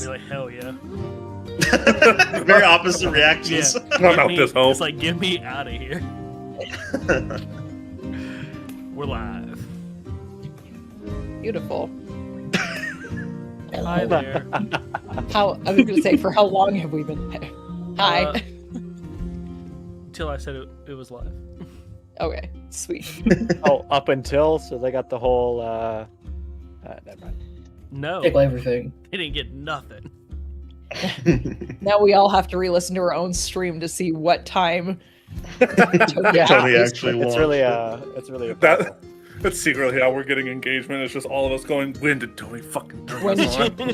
be like, hell yeah. Very opposite reactions. Yeah. Not out this hole. It's like, get me out of here. We're live. Beautiful. Hi there. I was going to say, for how long have we been there? Hi. Till I said it was live. Okay, sweet. Oh, up until, so they got the whole, never mind. No. Take everything. They didn't get nothing. Now we all have to re-listen to our own stream to see what time Tony actually won. It's really a That's secretly how we're getting engagement. It's just all of us going, when did Tony fucking turn When this did on?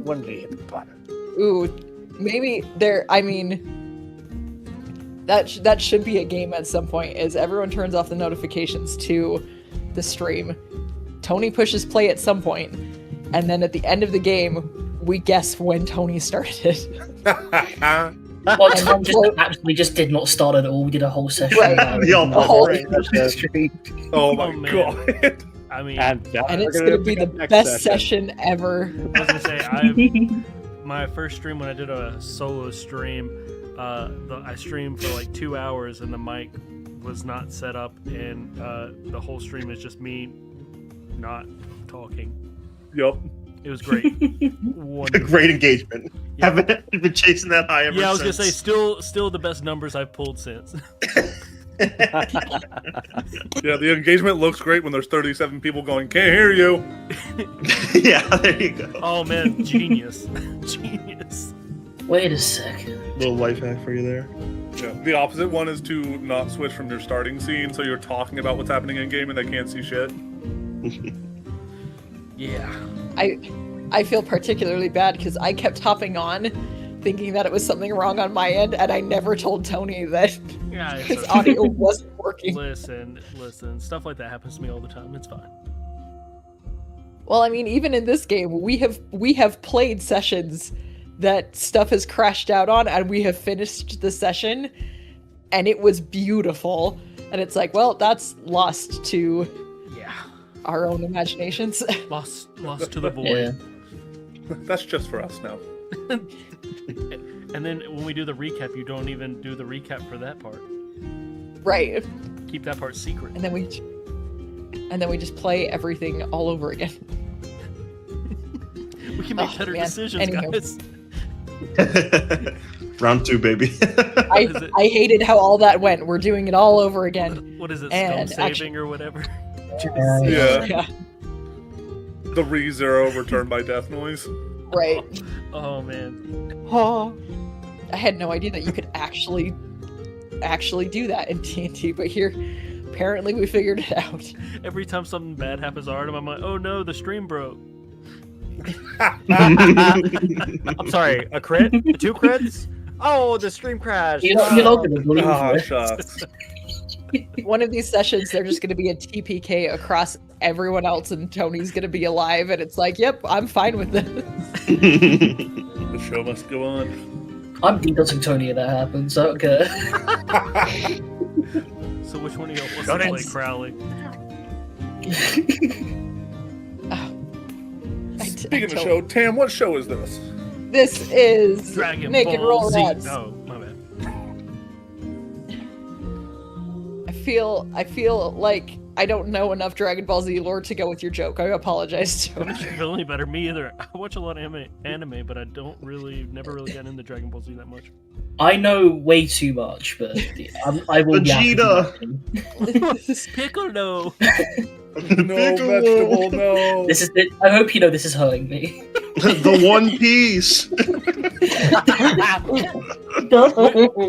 When did he hit the button? Ooh, maybe there. I mean, that should be a game at some point. Is everyone turns off the notifications to the stream? Tony pushes play at some point, and then at the end of the game, we guess when Tony started. Well, Tom just did not start at all. We did a whole session. Right. Oh my man. god. I mean, And it's going to be the best session ever. I was gonna say, my first stream when I did a solo stream, I streamed for like 2 hours and the mic was not set up, and the whole stream is just me not talking. Yep. It was great. Wonderful. Great engagement. Yeah. Haven't been chasing that high ever since. Yeah, I was gonna say, still the best numbers I've pulled since. Yeah, the engagement looks great when there's 37 people going, can't hear you. Yeah, there you go. Oh man, genius. Genius. Wait a second. Little life hack for you there. Yeah. The opposite one is to not switch from your starting scene, so you're talking about what's happening in game and they can't see shit. Yeah. I feel particularly bad because I kept hopping on thinking that it was something wrong on my end, and I never told Tony that Yeah. his audio wasn't working. Listen. Stuff like that happens to me all the time. It's fine. Well, I mean, even in this game, we have played sessions that stuff has crashed out on, and we have finished the session, and it was beautiful. And it's like, well, that's lost to our own imaginations. Lost to the void. Yeah. That's just for us now. And then when we do the recap, you don't even do the recap for that part. Right. Keep that part secret. And then we just play everything all over again. We can make better decisions, Anywho. guys. Round 2, baby. I hated how all that went. We're doing it all over again. What is it? And Stone saving or whatever? Yeah. The re-zero return by death noise. Right. Oh man. Oh, I had no idea that you could actually do that in TNT, but here, apparently we figured it out. Every time something bad happens to Artem, I'm like, oh no, the stream broke. I'm sorry, a crit? 2 crits? Oh, the stream crashed. You're not going to believe Oh, it. shucks. One of these sessions, they're just going to be a TPK across everyone else, and Tony's going to be alive, and it's like, yep, I'm fine with this. The show must go on. I'm DDoSing Tony if that happens. I don't care. So which one of y'all wants to play Crowley? Speaking of show, Tam, what show is this? This is Dragon Naked Ball Roll Z. Rats. No, my bad. I feel like I don't know enough Dragon Ball Z lore to go with your joke. I apologize, Tony. Feel any better? Me either. I watch a lot of anime, but I never really got into Dragon Ball Z that much. I know way too much, but I will. Vegeta. Piccolo. No vegetable, no. This is. I hope you know this is hurting me. The One Piece.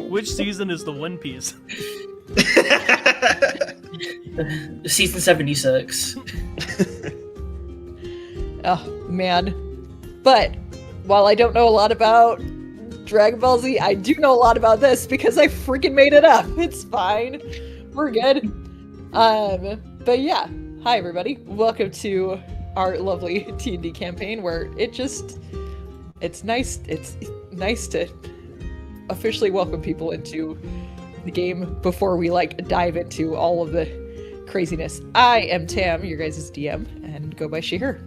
Which season is the One Piece? Season 76. Oh, man. But while I don't know a lot about Dragon Ball Z, I do know a lot about this because I freaking made it up. It's fine. We're good. But yeah. Hi, everybody. Welcome to our lovely T&D campaign where it's nice to officially welcome people into the game before we dive into all of the craziness. I am Tam, your guys' DM, and go by she, her.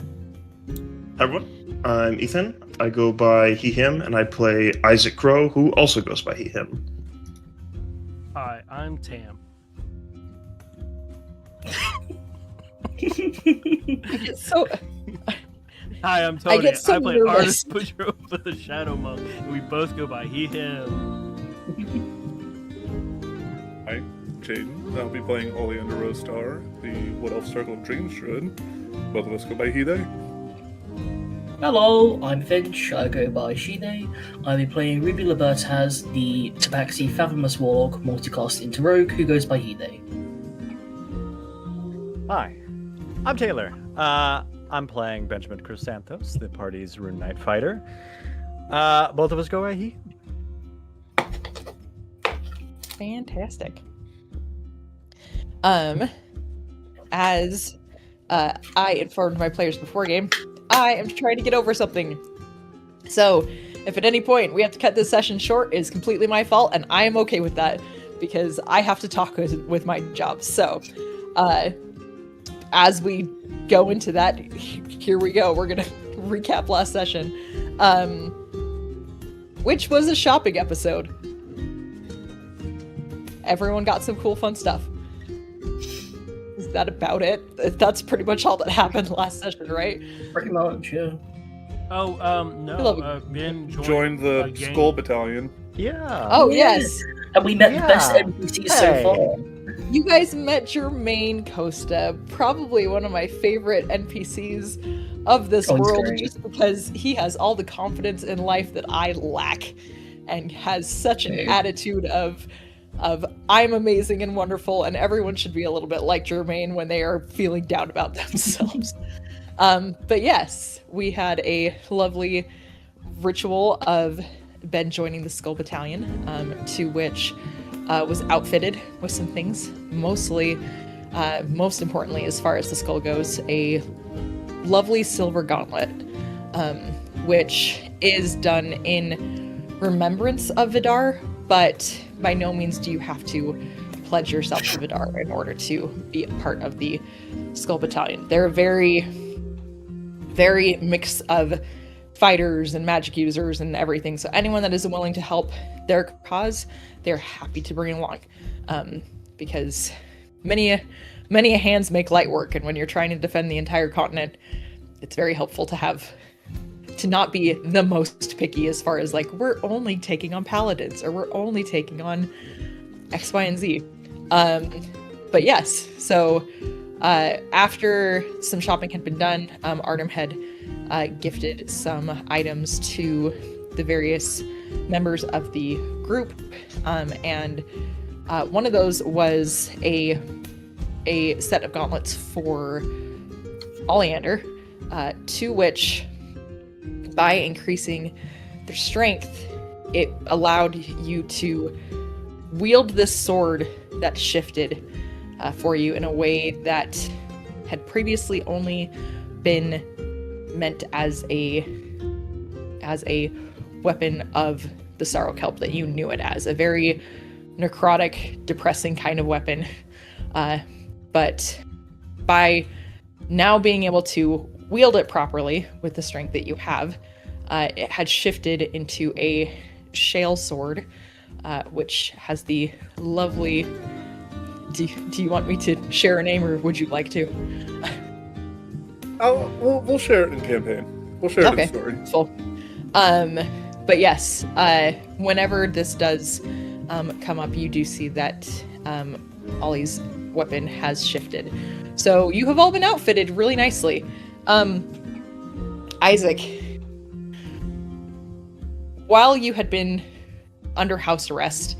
Everyone? I'm Ethan. I go by he, him, and I play Isaac Crow, who also goes by he, him. Hi, I'm Tam. So Hi, I'm Tony. get so I play nervous. Artist Butcher with the Shadow Monk, and we both go by he, him. Hi, Jaden. I'll be playing Oleander Rostar, the Wood Elf Circle of Dreams druid. Both of us go by he, they. Hello, I'm Finch. I go by Shide. I'll be playing Ruby Libertaz, the Tabaxi Fathomless Warlock, multiclass into Rogue, who goes by Hide. Hi, I'm Taylor. I'm playing Benjamin Chrysanthos, the party's Rune Knight fighter. Both of us go by he. fantastic. As I informed my players before game, I am trying to get over something. So, if at any point we have to cut this session short, it is completely my fault, and I am okay with that because I have to talk with my job. So, as we go into that, here we go. We're gonna recap last session, which was a shopping episode. Everyone got some cool, fun stuff. Is that about it? That's pretty much all that happened last session, right? Pretty much, yeah. Oh, no. Ben Joined the game. Skull Battalion. Yeah. Oh, Yeah. yes. And we met the best Yeah. NPCs Hey. so far. You guys met Jermaine Costa, probably one of my favorite NPCs of this Oh, he's world, great. just because he has all the confidence in life that I lack, and has such an Hey. attitude of I'm amazing and wonderful, and everyone should be a little bit like Jermaine when they are feeling down about themselves. But yes, we had a lovely ritual of Ben joining the Skull Battalion, to which was outfitted with some things. Mostly, most importantly, as far as the skull goes, a lovely silver gauntlet, which is done in remembrance of Vidar, but by no means do you have to pledge yourself to Vidar in order to be a part of the Skull Battalion. They're a very, very mix of fighters and magic users and everything. So anyone that is willing to help their cause, they're happy to bring along, because many hands make light work, and when you're trying to defend the entire continent, it's very helpful to not be the most picky as far as like, we're only taking on paladins or we're only taking on X, Y, and Z. But yes, so after some shopping had been done, Artem had gifted some items to the various members of the group, and one of those was a set of gauntlets for Oleander, to which, by increasing their strength, it allowed you to wield this sword that shifted for you in a way that had previously only been meant as a weapon of the Sorrow Kelp that you knew it as. A very necrotic, depressing kind of weapon. But by now being able to wield it properly with the strength that you have, it had shifted into a shale sword, which has the lovely... Do you want me to share a name, or would you like to? We'll share it in campaign. We'll share it in story. Cool. But yes, whenever this does come up, you do see that Ollie's weapon has shifted. So you have all been outfitted really nicely. Isaac, while you had been under house arrest,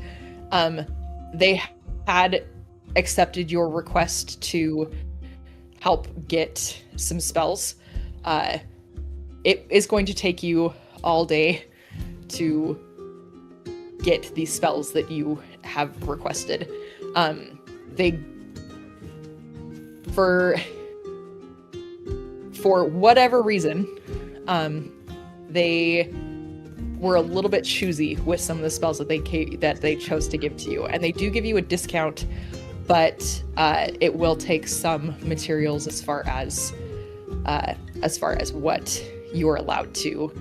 they had accepted your request to help get some spells. It is going to take you all day to get these spells that you have requested. They, for whatever reason, they were a little bit choosy with some of the spells that they chose to give to you, and they do give you a discount, but it will take some materials as far as what you are allowed to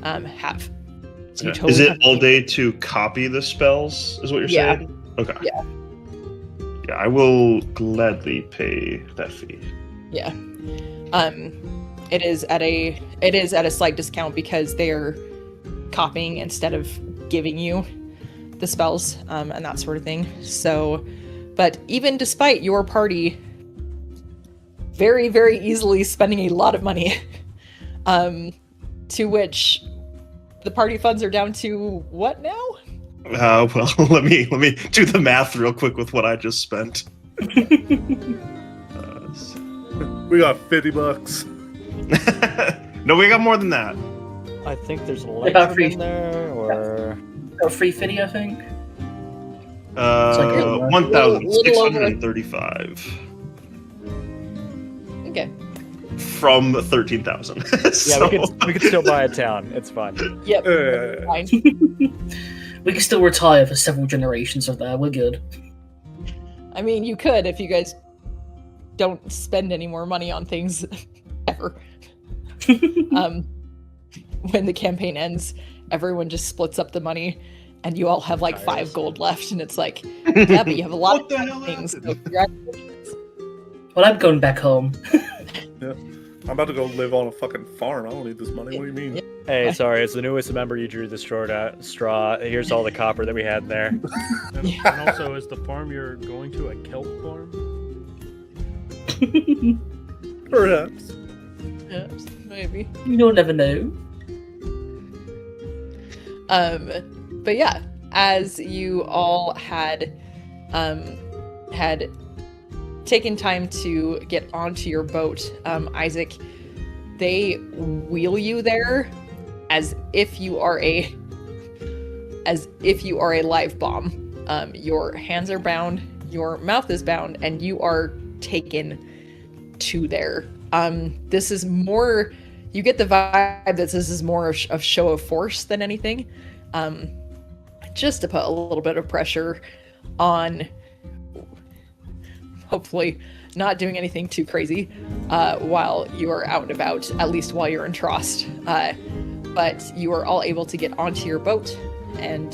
have. So you Okay. totally Is it have all day to copy the spells? Is what you're Yeah. saying? Okay. Yeah. Yeah, I will gladly pay that fee. Yeah. It is at a slight discount because they're copying instead of giving you the spells and that sort of thing. So, but even despite your party very, very easily spending a lot of money, to which the party funds are down to what now? Well, let me do the math real quick with what I just spent. We got $50. No, we got more than that. I think there's got lights free- in there, or A free fitty, I think. like a 1,635 Okay. from 13,000. yeah, we could still buy a town. It's fine. Yep. Eh. Fine. We can still retire for several generations of that. We're good. I mean, you could if you guys don't spend any more money on things ever. When the campaign ends, everyone just splits up the money, and you all have like 5 gold left, and it's like, yeah, but you have a lot What the hell of things. happened? So congratulations. Well, I'm going back home. I'm about to go live on a fucking farm. I don't need this money. What do you mean? Hey, sorry, as the newest member, you drew the straw. Here's all the copper that we had in there. And also, is the farm you're going to a kelp farm? Perhaps. Yeah, maybe. You'll never know. But yeah, as you all had taken time to get onto your boat, Isaac, they wheel you there as if you are a live bomb. Your hands are bound, your mouth is bound, and you are taken to there. This is more, you get the vibe that this is more of show of force than anything. Just to put a little bit of pressure on, hopefully not doing anything too crazy while you are out and about, at least while you're in Trost. But you are all able to get onto your boat and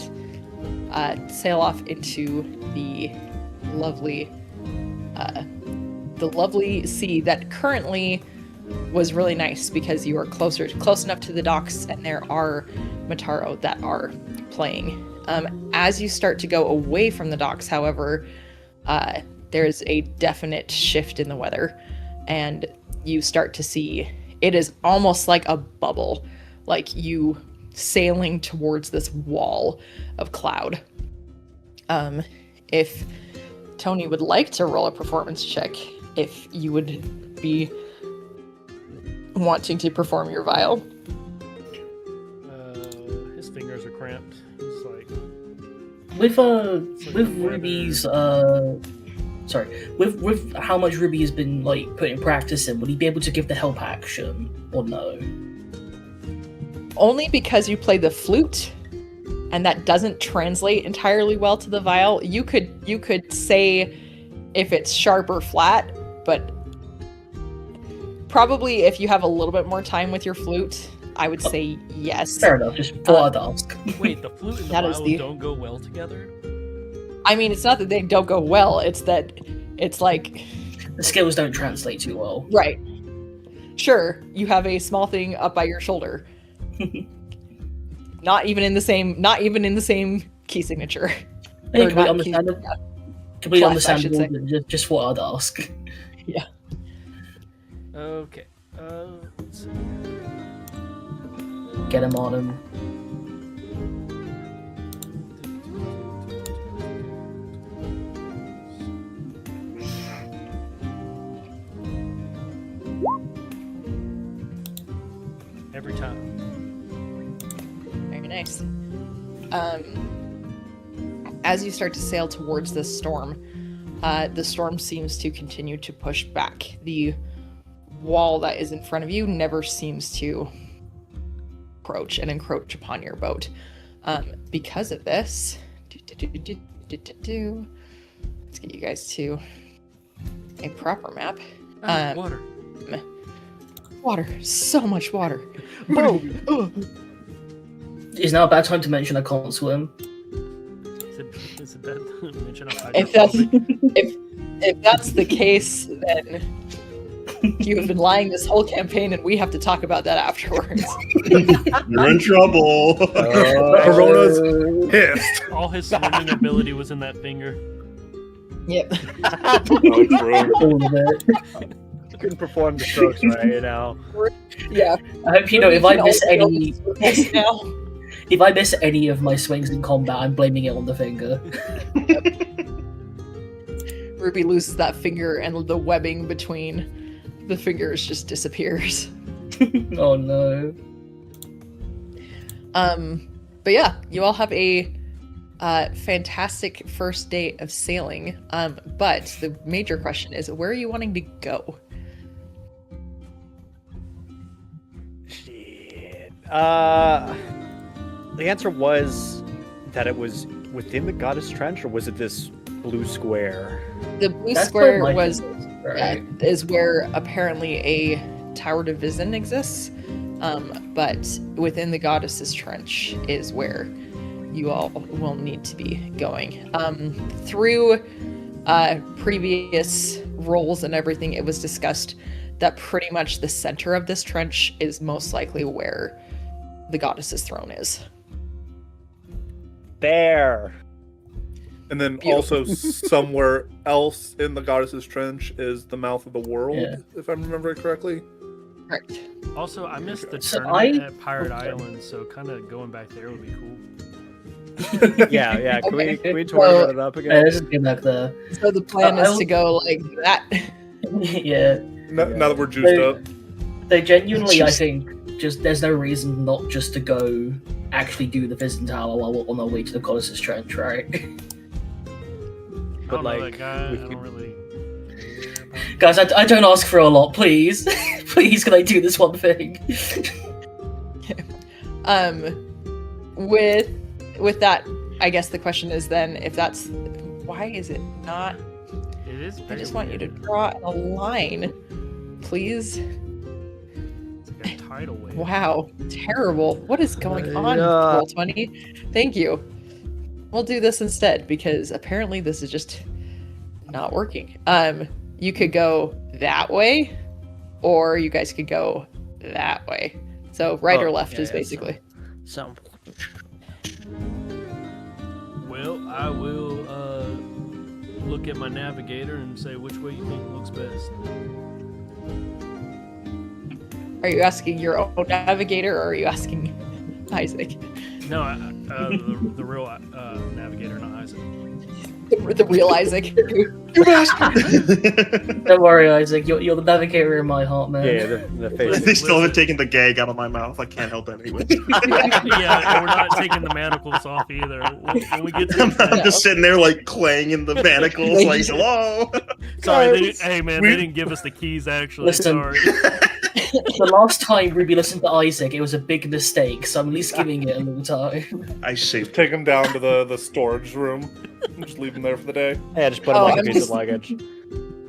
sail off into the lovely sea that currently was really nice because you are close enough to the docks, and there are Mataro that are playing. As you start to go away from the docks, however, there's a definite shift in the weather, and you start to see it is almost like a bubble, like you sailing towards this wall of cloud. If Tony would like to roll a performance check, if you would be wanting to perform your vial. His fingers are cramped. He's like, With like Ruby's with how much Ruby has been like putting practice in, would he be able to give the help action or no? Only because you play the flute, and that doesn't translate entirely well to the vial. You could say if it's sharp or flat, but probably if you have a little bit more time with your flute, I would say yes. Fair enough. Just thought I'd ask. wait, the flute and the That is viol the- don't go well together? I mean, it's not that they don't go well, it's that it's like, The skills don't translate too well. right. Sure, you have a small thing up by your shoulder. Not even in the same key signature. Hey, Or completely not understandable. key- Completely Plus, I should understandable. Just thought I'd ask. Okay. Let's see. Get him on him. Every time. Very nice. As you start to sail towards this storm, the storm seems to continue to push back. The wall that is in front of you never seems to encroach upon your boat. Because of this, let's get you guys to a proper map. Water. Water. So much water. Is now a bad time to mention I can't swim? Is it bad to mention I'm If that's hydrophobic? if that's the case, then you have been lying this whole campaign, and we have to talk about that afterwards. You're in trouble. Corona's pissed. All his swimming ability was in that finger. Yep. Oh, true. All of it. Couldn't perform the strokes right, you know. Yeah. I hope you know if I miss any, now. if I miss any of my swings in combat, I'm blaming it on the finger. Ruby loses that finger, and the webbing between the fingers just disappears. Oh no. But yeah, you all have a fantastic first day of sailing. But the major question is, where are you wanting to go? Shit. The answer was that it was within the Goddess Trench, or was it this blue square? The blue That's square where my was finger is, right? is where apparently a Tower Division exists. But within the Goddess's Trench is where you all will need to be going. Through previous roles and everything, it was discussed that pretty much the center of this trench is most likely where the Goddess's throne is. There. And then Beautiful. also somewhere else in the Goddess's Trench is the mouth of the world, Yeah. if I remember it correctly. Correct. Also, I missed the So tournament I- at Pirate Island, so kind of going back there would be cool. Yeah. Can Okay, we so- tour it up Yeah, again? let's just get back there. So the plan is I'll- to go like that. Yeah. Now that we're juiced up. They genuinely, I Just- think, just there's no reason not just to go actually do the Vision Tower while we're on our way to the Goddess's Trench, right? I don't know like, that guy. we I don't could- really. Guys, I don't ask for a lot, please. Please, can I do this one thing? With that, I guess the question is then, if that's, why is it not? It is. I very just want you to weird. draw a line, please. It's like a tidal wave. Wow, terrible. What is going on, Yeah. Roll20? Thank you. We'll do this instead, because apparently this is just not working. You could go that way, or you guys could go that way. So right Oh, or left yeah, is yeah, basically. So Well, I will look at my navigator and say which way you think looks best. Are you asking your own navigator, or are you asking Isaac? No, the real navigator, not Isaac. The real Isaac. Don't worry, Isaac. You're the navigator in my heart, man. yeah, the face. They still haven't taken the gag out of my mouth. I can't help it anyway. Yeah, and we're not taking the manacles off either. When we get to I'm just sitting there like clanging the manacles, like hello. sorry, guys. hey man, We- they didn't give us the keys actually. Listen. Sorry. The last time Ruby listened to Isaac, it was a big mistake, so I'm at least giving it a little time. I saved. Take him down to the storage room. Just leave him there for the day. Yeah, just put him Oh, like a I'm piece just- of luggage.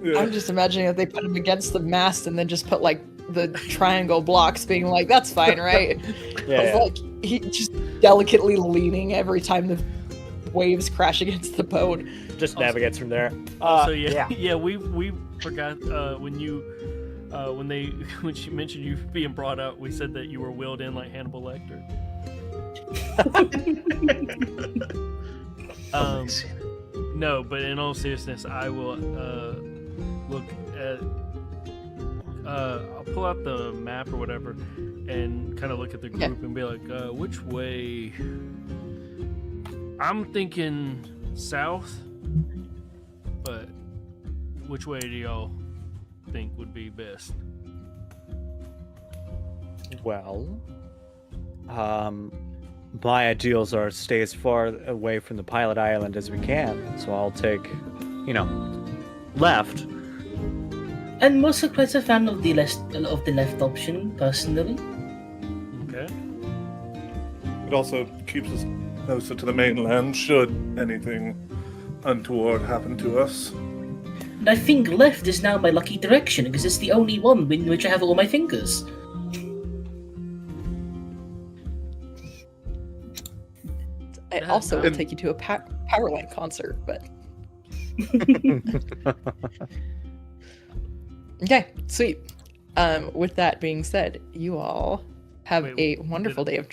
Yeah. I'm just imagining that they put him against the mast and then just put like the triangle blocks, being like, "That's fine, right?" Yeah. Like he just delicately leaning every time the waves crash against the boat. Just navigates from there. So yeah, we forgot when she mentioned you being brought out, we said that you were wheeled in like Hannibal Lecter. No, but in all seriousness, I will look at. I'll pull out the map or whatever, and kind of look at the group and be like, which way? I'm thinking south, but which way do y'all think would be best? Well, my ideals are to stay as far away from the pilot island as we can. So I'll take, left. And most of us a fan of the left option, personally. Okay. It also keeps us closer to the mainland should anything untoward happen to us. And I think left is now my lucky direction because it's the only one in which I have all my fingers. It also will take you to a Powerline concert, but okay, sweet. With that being said, you all have a wonderful day of.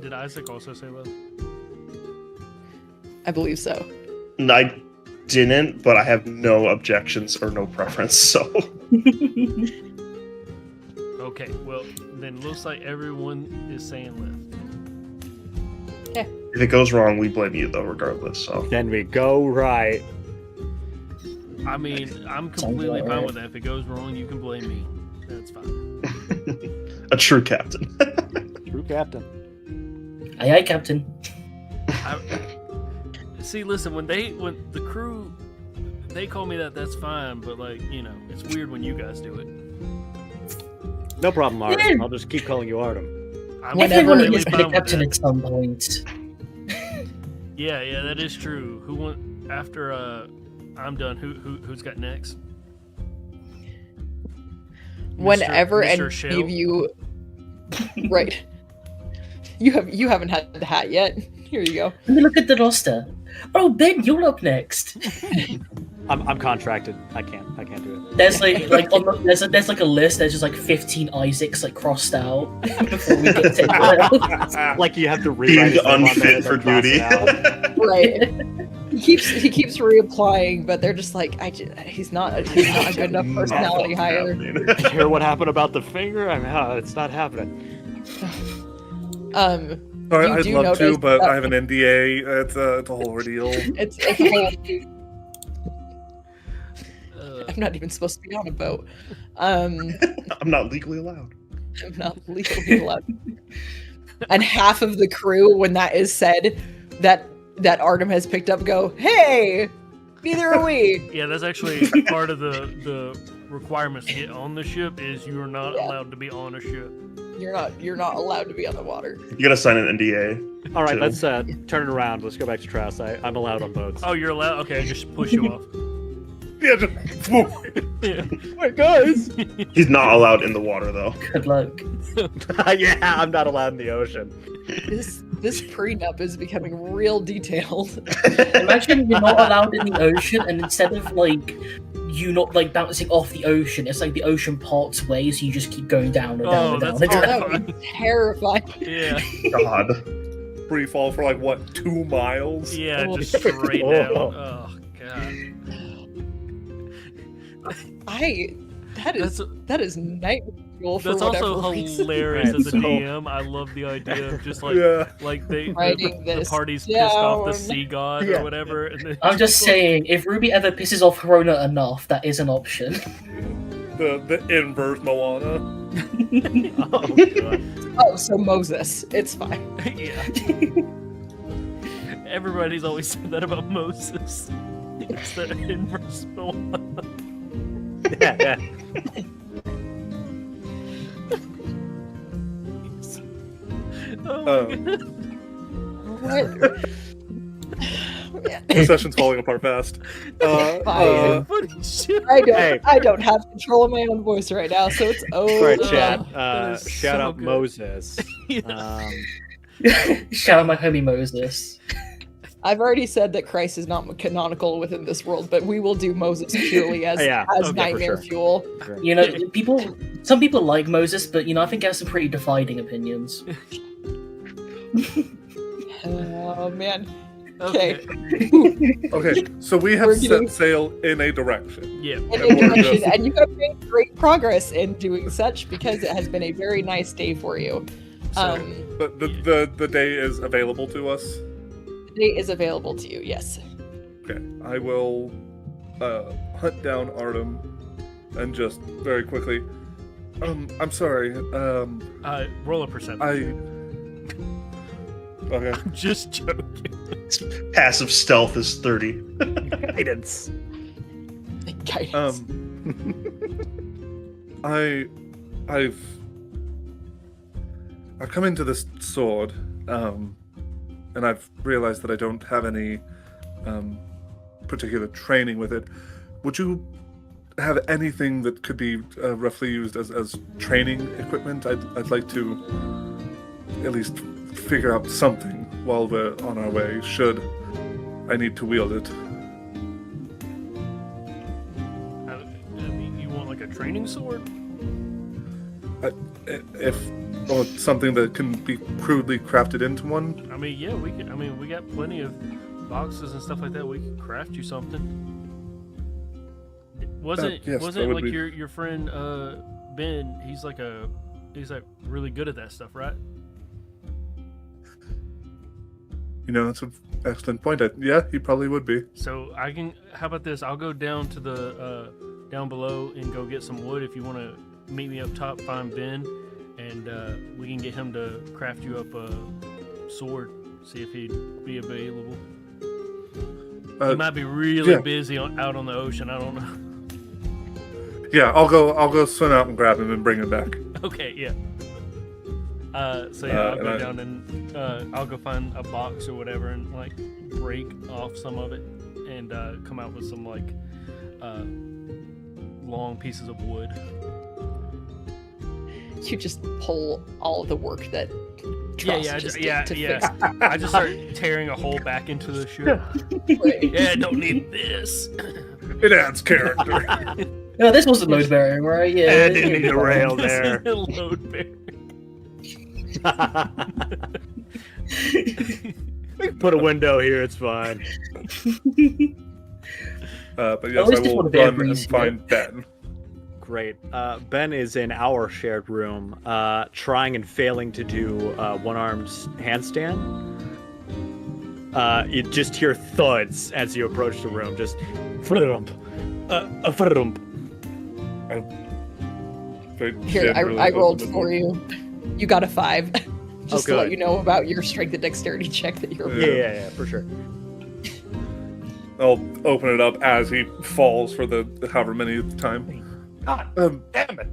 Did Isaac also say that? I believe so. I didn't, but I have no objections or no preference, so. Okay, well, then looks like everyone is saying left. If it goes wrong, we blame you, though, regardless, so. Then we go right. I mean, I'm completely fine with that. If it goes wrong, you can blame me. That's fine. A true captain. True captain. Aye, aye, Captain. See, listen, when the crew, they call me that, that's fine, but, like, you know, it's weird when you guys do it. No problem, Artem. I'll just keep calling you Artem. I'm Everyone completely is fine the with captain that. at some point. Yeah, that is true. Who went after I'm done? Who's got next? Whenever Mr. any Shell? of you, right? You haven't had the hat yet. Here you go. Let me look at the roster. Oh, Ben, you're up next. I'm contracted. I can't do it. There's there's like a list. There's just like 15 Isaacs like crossed out before we get to anyone else. Like you have to rewrite Deemed his name on there unfit and for then cross duty. it out. Right. He keeps reapplying, but they're just like, he's not a good enough personality hire. Did you hear what happened about the finger? I mean, it's not happening. Sorry, You I'd do love to, notice but that- I have an NDA. It's a whole ordeal. It's a whole. Uh, I'm not even supposed to be on a boat. I'm not legally allowed. not legally allowed. And half of the crew, when that is said, that Artem has picked up, go, "Hey, neither are we." yeah, that's actually part of the requirements to get on the ship is you are not Yeah. allowed to be on a ship. You're not allowed to be on the water. You gotta sign an NDA. All right, Two. let's turn it around. Let's go back to Trask. I'm allowed on boats. Oh, you're allowed? Okay, just push you off. Yeah, just whoop. Yeah. Wait, guys! He's not allowed in the water, though. Good luck. Yeah, I'm not allowed in the ocean. This prenup is becoming real detailed. Imagine you're not allowed in the ocean, and instead of like you not like bouncing off the ocean, it's like the ocean parts ways, so you just keep going down and down Oh, and down. that's And down. That would be terrifying. Yeah, God. Free fall for like what, 2 miles? yeah, Oh. just straight Oh. down. Oh god. That is nightmare fuel for That's whatever also reason. hilarious Right, as a so- DM. I love the idea of just like Yeah. the Writing this party's pissed off the down. sea god Yeah. or whatever. And then I'm just saying, if Ruby ever pisses off Corona enough, that is an option. The inverse Moana. Oh, God. Oh, so Moses, it's fine. yeah. Everybody's always said that about Moses. It's the inverse Moana. Yeah. Oh my Um, god. What? The session's falling apart fast. Fine. Funny shit. Hey. I don't have control of my own voice right now, so it's All right, over. Chad. that is Shout so out good. Moses. Yeah. Shout out my homie Moses. I've already said that Christ is not canonical within this world, but we will do Moses purely as Yeah, as okay, for nightmare sure. fuel. You know, some people like Moses, but I think he has some pretty dividing opinions. Oh man. Okay. Okay, so we have We're set getting- sail in a direction. Yeah. And, And we're direction, just- and you have made great progress in doing such because it has been a very nice day for you. So- But the day is available to us. The day is available to you, yes. Okay, I will hunt down Artem and just very quickly. I'm sorry. Roll a percentage. Okay. I'm just joking. Passive stealth is 30. Guidance. Guidance. I've come into this sword, and I've realized that I don't have any particular training with it. would you have anything that could be roughly used as training equipment? I'd like to at least figure out something while we're on our way, should I need to wield it. I mean, you want like a training sword? Or something that can be crudely crafted into one. I mean, yeah, we could. I mean, we got plenty of boxes and stuff like that. We could craft you something. Wasn't yes, wasn't that would like be- your friend Ben? He's like really good at that stuff, right? That's an excellent point. Yeah, he probably would be. So I can. How about this? I'll go down to the down below and go get some wood. If you want to meet me up top, find Ben, and we can get him to craft you up a sword. See if he'd be available. He might be really yeah. busy out on the ocean. I don't know. Yeah, I'll go swim out and grab him and bring him back. Okay, yeah. So yeah, I'll and go I- down and I'll go find a box or whatever and like break off some of it and come out with some like long pieces of wood. You just pull all of the work that Yeah, Trust yeah, just yeah, did to yeah. I just start tearing a hole back into the ship. fix it. Yeah, I don't need this. It adds character. Yeah, this was a load bearing, right? Yeah. I didn't need a rail there. Load bear. We can put a window here, it's fine. But yes, At least I it's will one of their run and breeze, find Ben. Great. Ben is in our shared room, trying and failing to do one-armed handstand. You just hear thuds as you approach the room. Just frump, frump. Here, I rolled for you. You got a 5. Just to let good. you know about your strength and dexterity check that you're. Yeah, for sure. I'll open it up as he falls for the however many time. God damn it!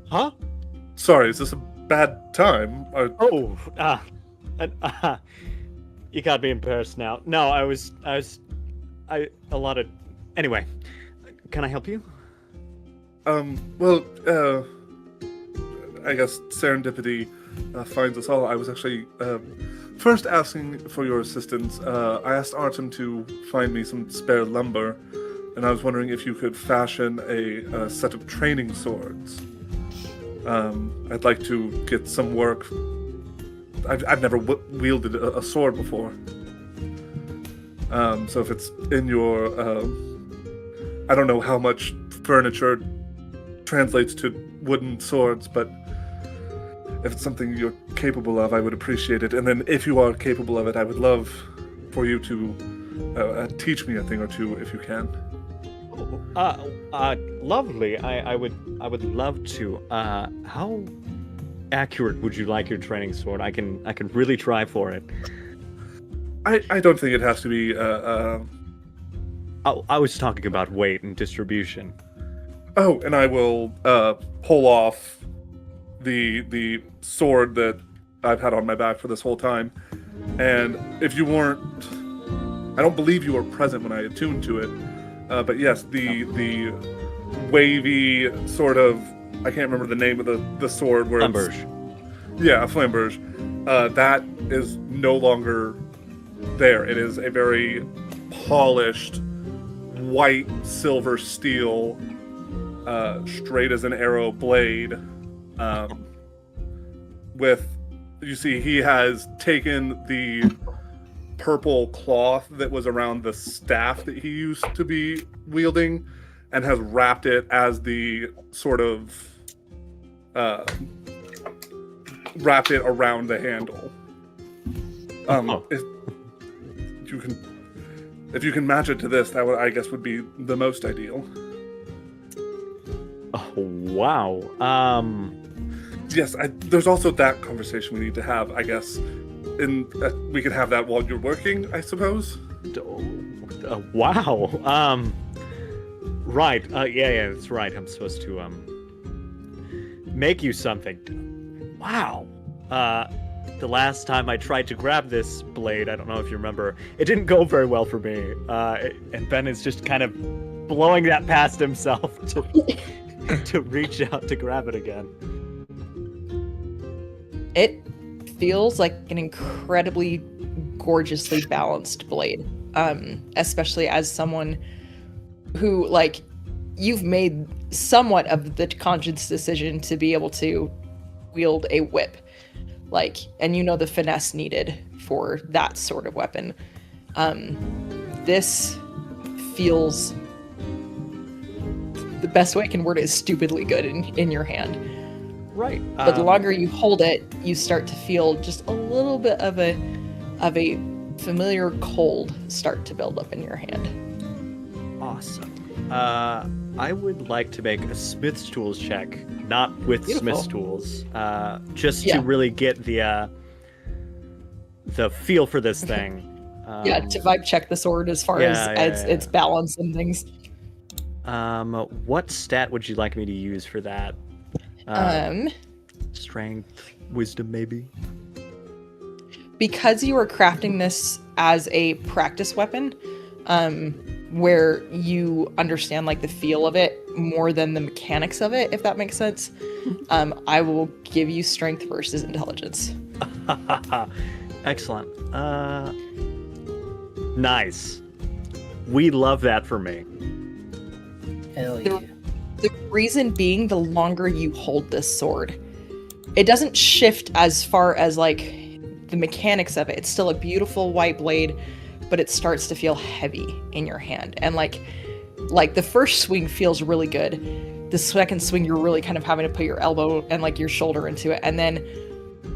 Huh? Sorry, is this a bad time? Oh, you got me embarrassed now. No, Anyway, can I help you? Well, I guess serendipity finds us all. I was actually first asking for your assistance. I asked Artem to find me some spare lumber, and I was wondering if you could fashion a set of training swords. I'd like to get some work. I've never wielded a sword before. So if it's in your, I don't know how much furniture translates to wooden swords, but if it's something you're capable of, I would appreciate it. And then if you are capable of it, I would love for you to teach me a thing or two if you can. Lovely. I would love to. How accurate would you like your training sword? I can really try for it. I don't think it has to be. I was talking about weight and distribution. Oh, and I will pull off the sword that I've had on my back for this whole time. And if you weren't, I don't believe you were present when I attuned to it. But yes, the wavy sort of, I can't remember the name of the sword where Flamberge. Yeah, a flamberge. That is no longer there. It is a very polished white silver steel, straight as an arrow blade. You see, he has taken the purple cloth that was around the staff that he used to be wielding and has wrapped it as the sort of wrapped it around the handle. If you can match it to this, that would, I guess, would be the most ideal. Oh, wow. Yes, there's also that conversation we need to have, I guess. And we can have that while you're working, I suppose. Wow. Right. Yeah, that's right. I'm supposed to make you something. Wow. The last time I tried to grab this blade, I don't know if you remember, it didn't go very well for me. And Ben is just kind of blowing that past himself to reach out to grab it again. It feels like an incredibly gorgeously balanced blade, especially as someone who, like, you've made somewhat of the conscious decision to be able to wield a whip, like, and you know the finesse needed for that sort of weapon. This feels, the best way I can word it is stupidly good in your hand. Right. But the longer you hold it, you start to feel just a little bit of a familiar cold start to build up in your hand. Awesome. I would like to make a Smith's Tools check, not with Beautiful. Smith's Tools, just Yeah. to really get the feel for this thing. Yeah, to vibe check the sword as far as its balance and things. What stat would you like me to use for that? Strength, wisdom, maybe? Because you are crafting this as a practice weapon, where you understand like the feel of it more than the mechanics of it, if that makes sense, I will give you strength versus intelligence. Excellent. Nice. We love that for me. Hell yeah. The reason being, the longer you hold this sword, it doesn't shift as far as like the mechanics of it. It's still a beautiful white blade, but it starts to feel heavy in your hand. And like the first swing feels really good. The second swing, you're really kind of having to put your elbow and like your shoulder into it. And then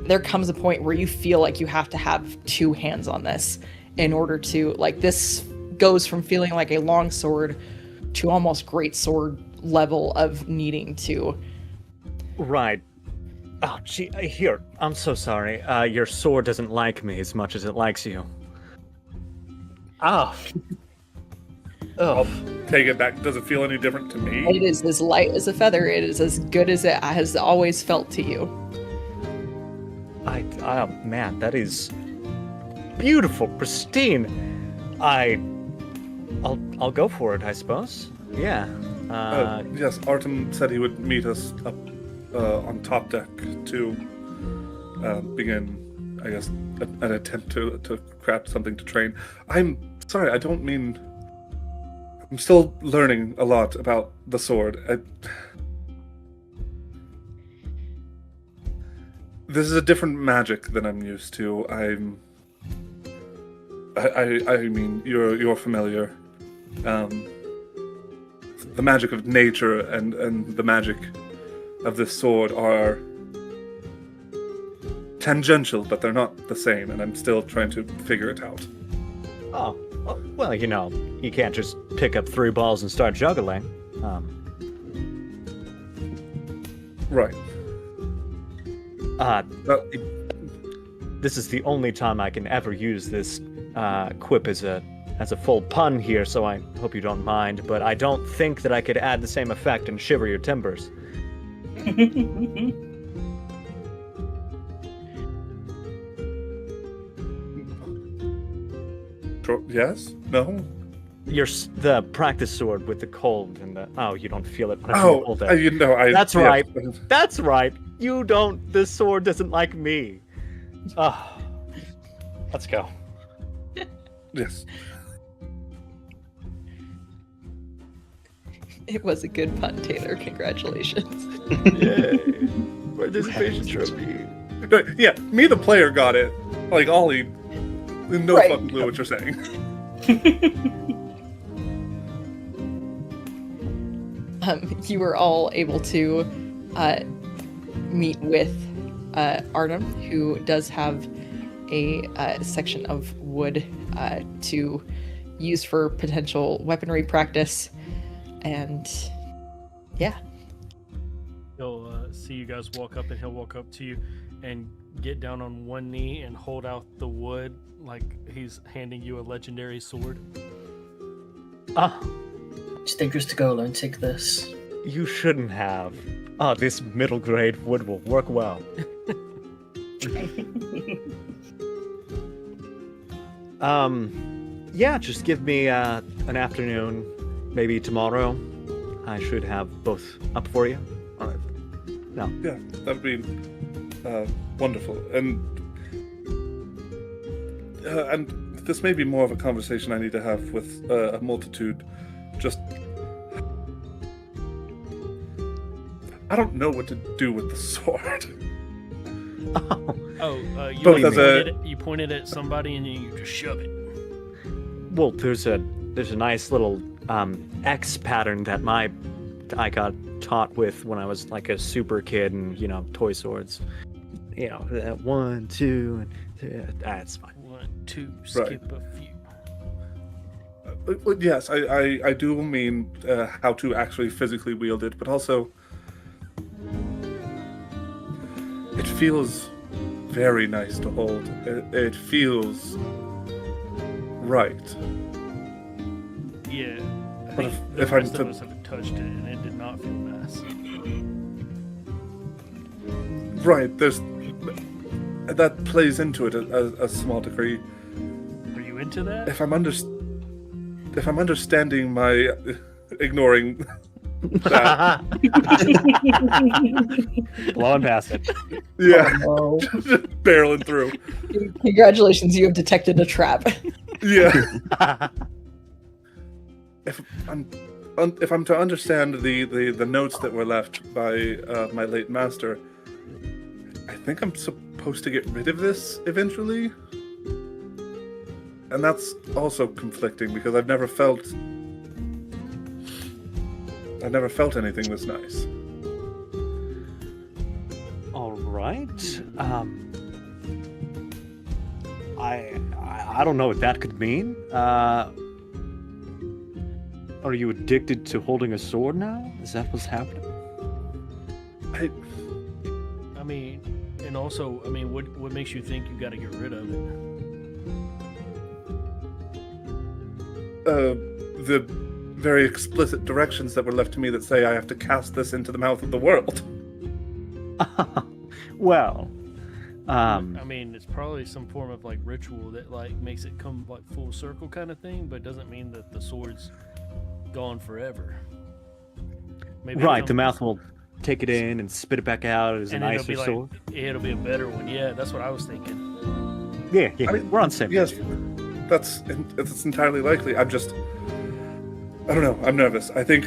there comes a point where you feel like you have to have two hands on this in order to, like, this goes from feeling like a long sword to almost great sword level of needing to. Right. Oh, gee, here. I'm so sorry. Your sword doesn't like me as much as it likes you. Ah. I'll take it back. Does it feel any different to me? It is as light as a feather. It is as good as it has always felt to you. Man, that is beautiful, pristine. I'll go for it, I suppose. Yeah. Yes, Artem said he would meet us up on top deck to begin, I guess, an attempt to craft something to train. I'm sorry, I don't mean... I'm still learning a lot about the sword. This is a different magic than I'm used to. I mean, you're familiar. The magic of nature and the magic of this sword are tangential, but they're not the same, and I'm still trying to figure it out. Oh, well, you know, you can't just pick up 3 balls and start juggling. Right. This is the only time I can ever use this quip as a full pun here, so I hope you don't mind, but I don't think that I could add the same effect and shiver your timbers. Yes? No? The practice sword with the cold and the... Oh, you don't feel it. Oh, you know, That's yeah. right. That's right. You don't... This sword doesn't like me. Oh. Let's go. Yes. It was a good pun, Taylor. Congratulations. Yay. Participation trophy. Yeah, me the player got it. Like, Ollie, no Right. fucking clue what you're saying. You were all able to meet with Artem, who does have a section of wood to use for potential weaponry practice. And yeah. He'll see you guys walk up, and he'll walk up to you and get down on one knee and hold out the wood like he's handing you a legendary sword. It's dangerous to go alone. Take this. You shouldn't have. Oh, this middle grade wood will work well. Yeah, just give me an afternoon. maybe tomorrow I should have both up for you. All right. No. Yeah, that would be wonderful. And this may be more of a conversation I need to have with a multitude. Just, I don't know what to do with the sword. You pointed at somebody and you just shove it. Well, there's a nice little X pattern that I got taught with when I was like a super kid, and toy swords. 1, 2, and 3. That's fine. 1, 2, skip a few. Yes, I do mean how to actually physically wield it, but also it feels very nice to hold. It feels right. Yeah, I But think if the I'm rest to- of us have touched it and it did not feel nice. Right, that plays into it a small degree. Are you into that? If I'm understanding my ignoring that, Blowing past it. yeah, Oh, just barreling through. Congratulations, you have detected a trap. Yeah. If I'm to understand the notes that were left by my late master, I think I'm supposed to get rid of this eventually, and that's also conflicting because I've never felt anything this nice. All right. I don't know what that could mean. Are you addicted to holding a sword now? Is that what's happening? I mean, and also, I mean, what makes you think you got to get rid of it? The very explicit directions that were left to me that say I have to cast this into the mouth of the world. Well, I mean, it's probably some form of like ritual that like makes it come like full circle kind of thing, but it doesn't mean that the sword's gone forever. Maybe right, the mouth will take it in and spit it back out as a and it'll nicer be like, sword. It'll be a better one. Yeah, that's what I was thinking. Yeah, I mean, we're on the same yes, page. it's entirely likely. I don't know. I'm nervous. I think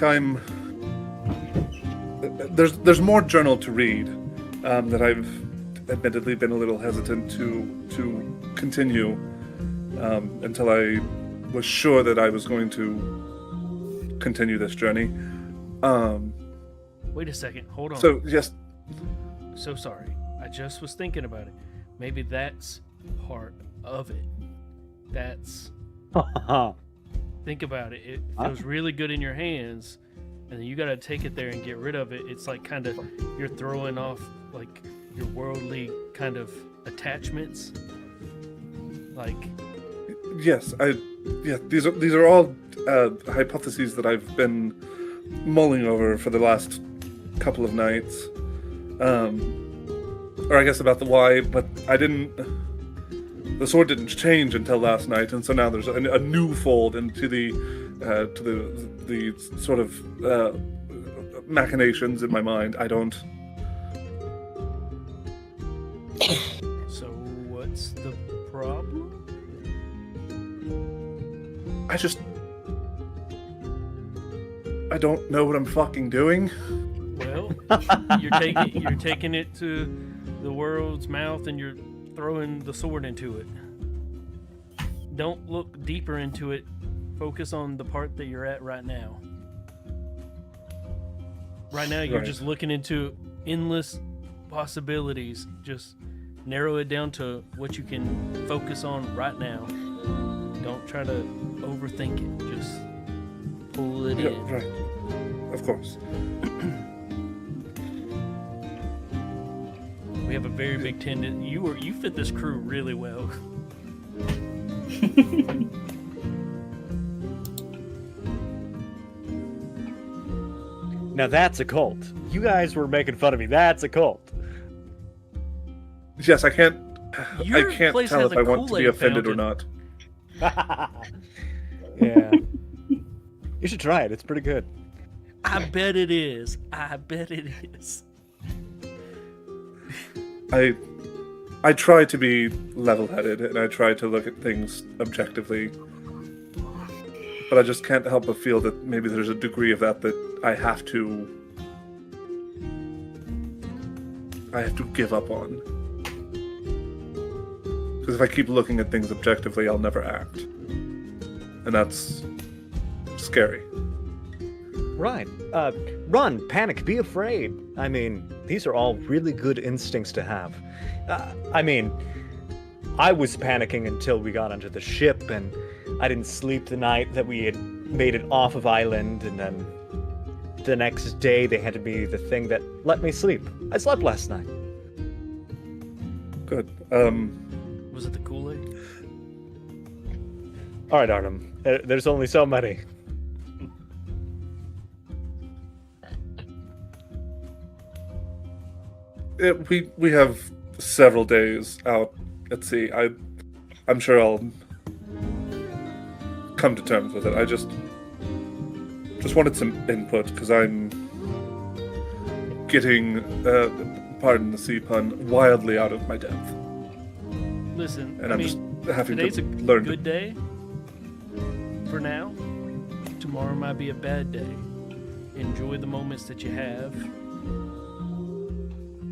there's more journal to read that I've admittedly been a little hesitant to continue until I was sure that I was going to continue this journey. Wait a second. Hold on. So yes, So sorry. I just was thinking about it. Maybe that's part of it. That's think about it. It feels really good in your hands, and then you got to take it there and get rid of it. It's like kind of you're throwing off like your worldly kind of attachments. Like yes, these are all hypotheses that I've been mulling over for the last couple of nights, or I guess about the why, but the sword didn't change until last night, and so now there's a new fold into the sort of machinations in my mind. I don't. So what's the problem? I don't know what I'm fucking doing. Well, you're taking it to the world's mouth and you're throwing the sword into it. Don't look deeper into it. Focus on the part that you're at right now. Right now, you're Right. just looking into endless possibilities. Just narrow it down to what you can focus on right now. Don't try to overthink it. Just pull it Yeah, in. right. Of course. We have a very big tendency. You fit this crew really well. Now that's a cult. You guys were making fun of me. That's a cult. Yes, I can't Your tell place if has a I want to be Kool-Aid offended or fountain. not. Yeah. You should try it. It's pretty good. I bet it is. I bet it is. I try to be level-headed, and I try to look at things objectively. But I just can't help but feel that maybe there's a degree of that I have to give up on. Because if I keep looking at things objectively, I'll never act. And that's scary. Right. Run, panic, be afraid. I mean, these are all really good instincts to have. I mean, I was panicking until we got onto the ship, and I didn't sleep the night that we had made it off of island, and then the next day they handed me the thing that let me sleep. I slept last night. Good. Was it the Kool-Aid? All right, Artem. There's only so many. We have several days out at sea. I'm sure I'll come to terms with it. I just wanted some input because I'm getting, pardon the sea pun, wildly out of my depth. Listen, And I'm just having today's to a learn. good day for now. Tomorrow might be a bad day. Enjoy the moments that you have.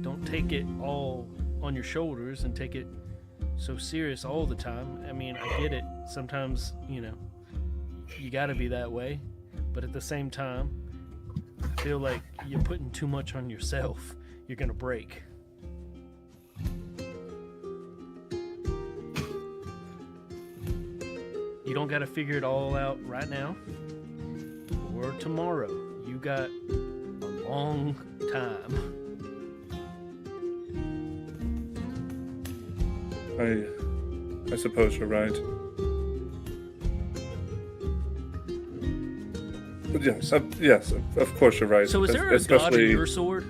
Don't take it all on your shoulders and take it so serious all the time. I mean, I get it. Sometimes, you gotta be that way. But at the same time, I feel like you're putting too much on yourself. You're gonna break. You don't gotta figure it all out right now or tomorrow. You got a long time. I suppose you're right. But yes, of course you're right. So is there a god in your sword?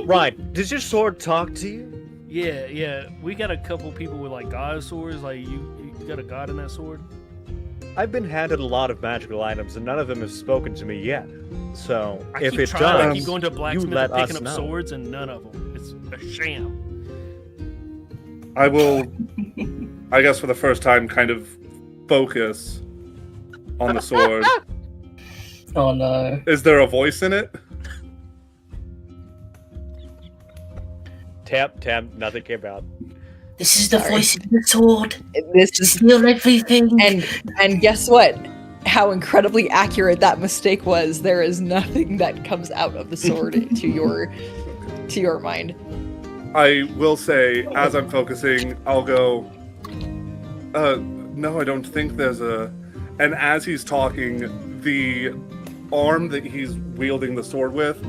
Right. Does your sword talk to you? Yeah. We got a couple people with like god swords. Like you got a god in that sword? I've been handed a lot of magical items, and none of them have spoken to me yet. So I if keep it trying. I does, keep going to a you blacksmith let and picking us up know. swords, and none of them. It's a sham. I will, I guess for the first time, kind of focus on the sword. Oh no. Is there a voice in it? Tap, nothing came out. This is the Sorry. voice of the sword. This is Steal everything. and guess what? How incredibly accurate that mistake was. There is nothing that comes out of the sword to your mind. I will say, as I'm focusing, I'll go, no, I don't think there's a... And as he's talking, the arm that he's wielding the sword with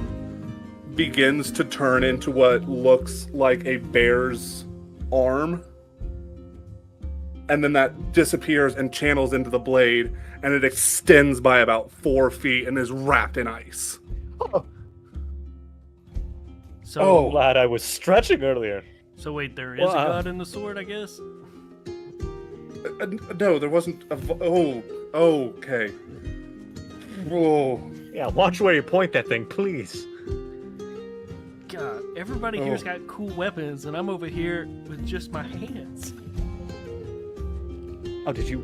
begins to turn into what looks like a bear's arm. And then that disappears and channels into the blade, and it extends by about 4 feet and is wrapped in ice. So, Oh. Glad I was stretching earlier. So wait, there is a god in the sword, I guess? No, there wasn't a... okay. Whoa. Yeah, watch where you point that thing, please. God, everybody here's got cool weapons, and I'm over here with just my hands. Oh, did you?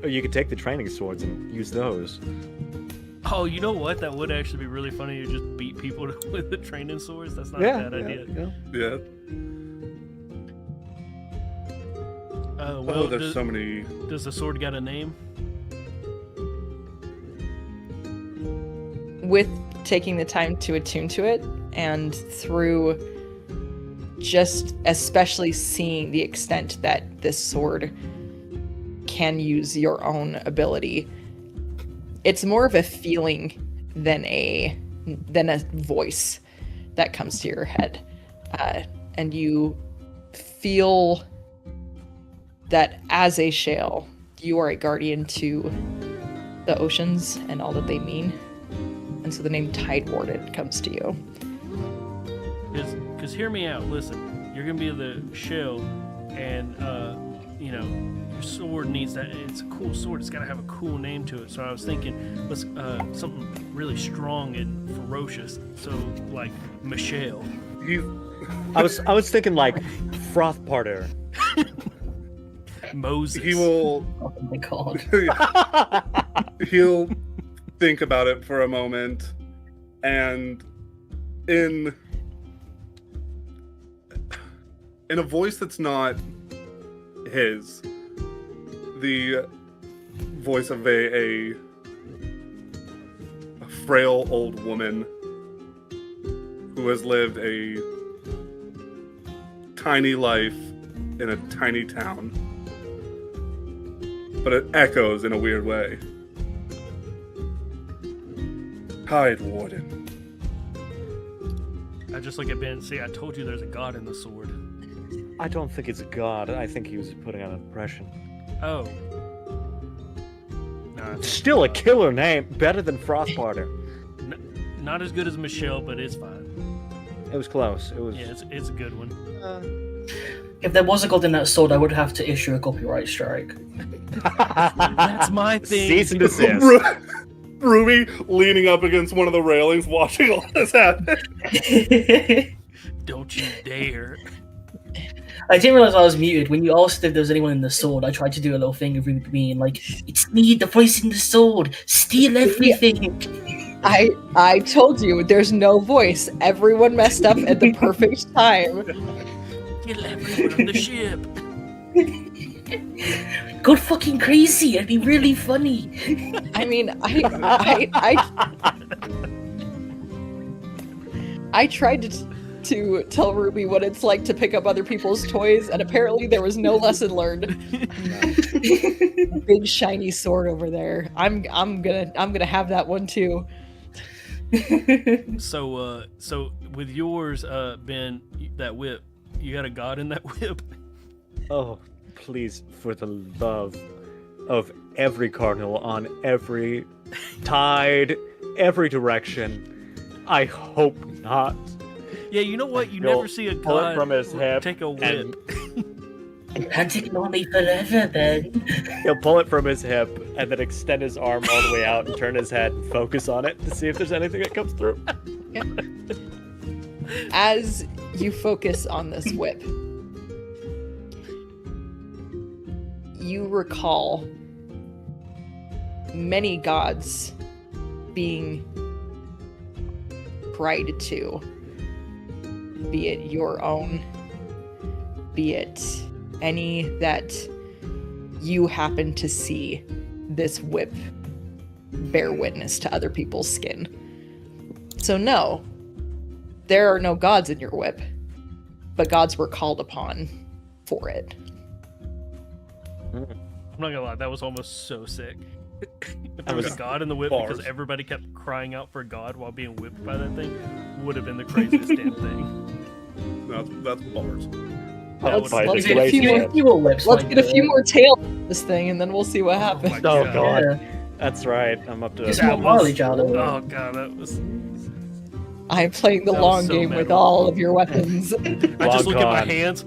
You could take the training swords and use those. Oh, you know what? That would actually be really funny to just beat people with the training swords. That's not Yeah, a bad idea. Yeah. Well, there's so many... Does the sword got a name? With taking the time to attune to it, and through just especially seeing the extent that this sword can use your own ability, it's more of a feeling than a voice that comes to your head, and you feel that as a shale, you are a guardian to the oceans and all that they mean. And so the name Tide Warded comes to you. Because hear me out. Listen, you're gonna be the shell, and your sword needs that. It's a cool sword. It's got to have a cool name to it. So I was thinking, let's something really strong and ferocious. So like Michelle. I was thinking like Froth Parter. Moses. He will. Oh my god. He'll think about it for a moment, and in a voice that's not his, the voice of a frail old woman who has lived a tiny life in a tiny town, but it echoes in a weird way. Hide, Warden. I just look at Ben and say, I told you there's a god in the sword. I don't think it's a god. I think he was putting on an impression. Oh. Nah, Still a killer name. Better than Froth Parter. not as good as Michelle, but it's fine. It was close. It was. Yeah, it's a good one. If there was a god in that sword, I would have to issue a copyright strike. That's my thing. Cease and desist. Ruby leaning up against one of the railings, watching all this happen. Don't you dare. I didn't realize I was muted. When you asked if there was anyone in the sword, I tried to do a little thing of Ruby being like, "It's me, the voice in the sword. Steal everything." I told you there's no voice. Everyone messed up at the perfect time. Kill everyone on the ship. Go fucking crazy. It'd be really funny. I mean, I tried to tell Ruby what it's like to pick up other people's toys, and apparently there was no lesson learned. Big shiny sword over there. I'm gonna have that one too. So with yours, Ben, that whip, you got a god in that whip? Oh, please, for the love of every cardinal on every tide, every direction, I hope not. Yeah, you know what? You He'll never see a pull it god from his hip take a whip. Can't ignore me forever, then. He'll pull it from his hip and then extend his arm all the way out and turn his head and focus on it to see if there's anything that comes through. As you focus on this whip, you recall many gods being cried to, be it your own, be it any that you happen to see this whip bear witness to other people's skin. So no, there are no gods in your whip, but gods were called upon for it. I'm not gonna lie, that was almost so sick. If there was was a god in the whip bars. because everybody kept crying out for God while being whipped by that thing, would have been the craziest damn thing. That's bars. That Let's would- get a few more. Let's get a few more tails on this thing, and then we'll see what happens. my Oh God. god, Yeah. that's right. I'm up to It's That more was- mileage out of it. Oh god, that was. I'm playing the That was long so game with memorable. all of your weapons. I just look at my gone. hands.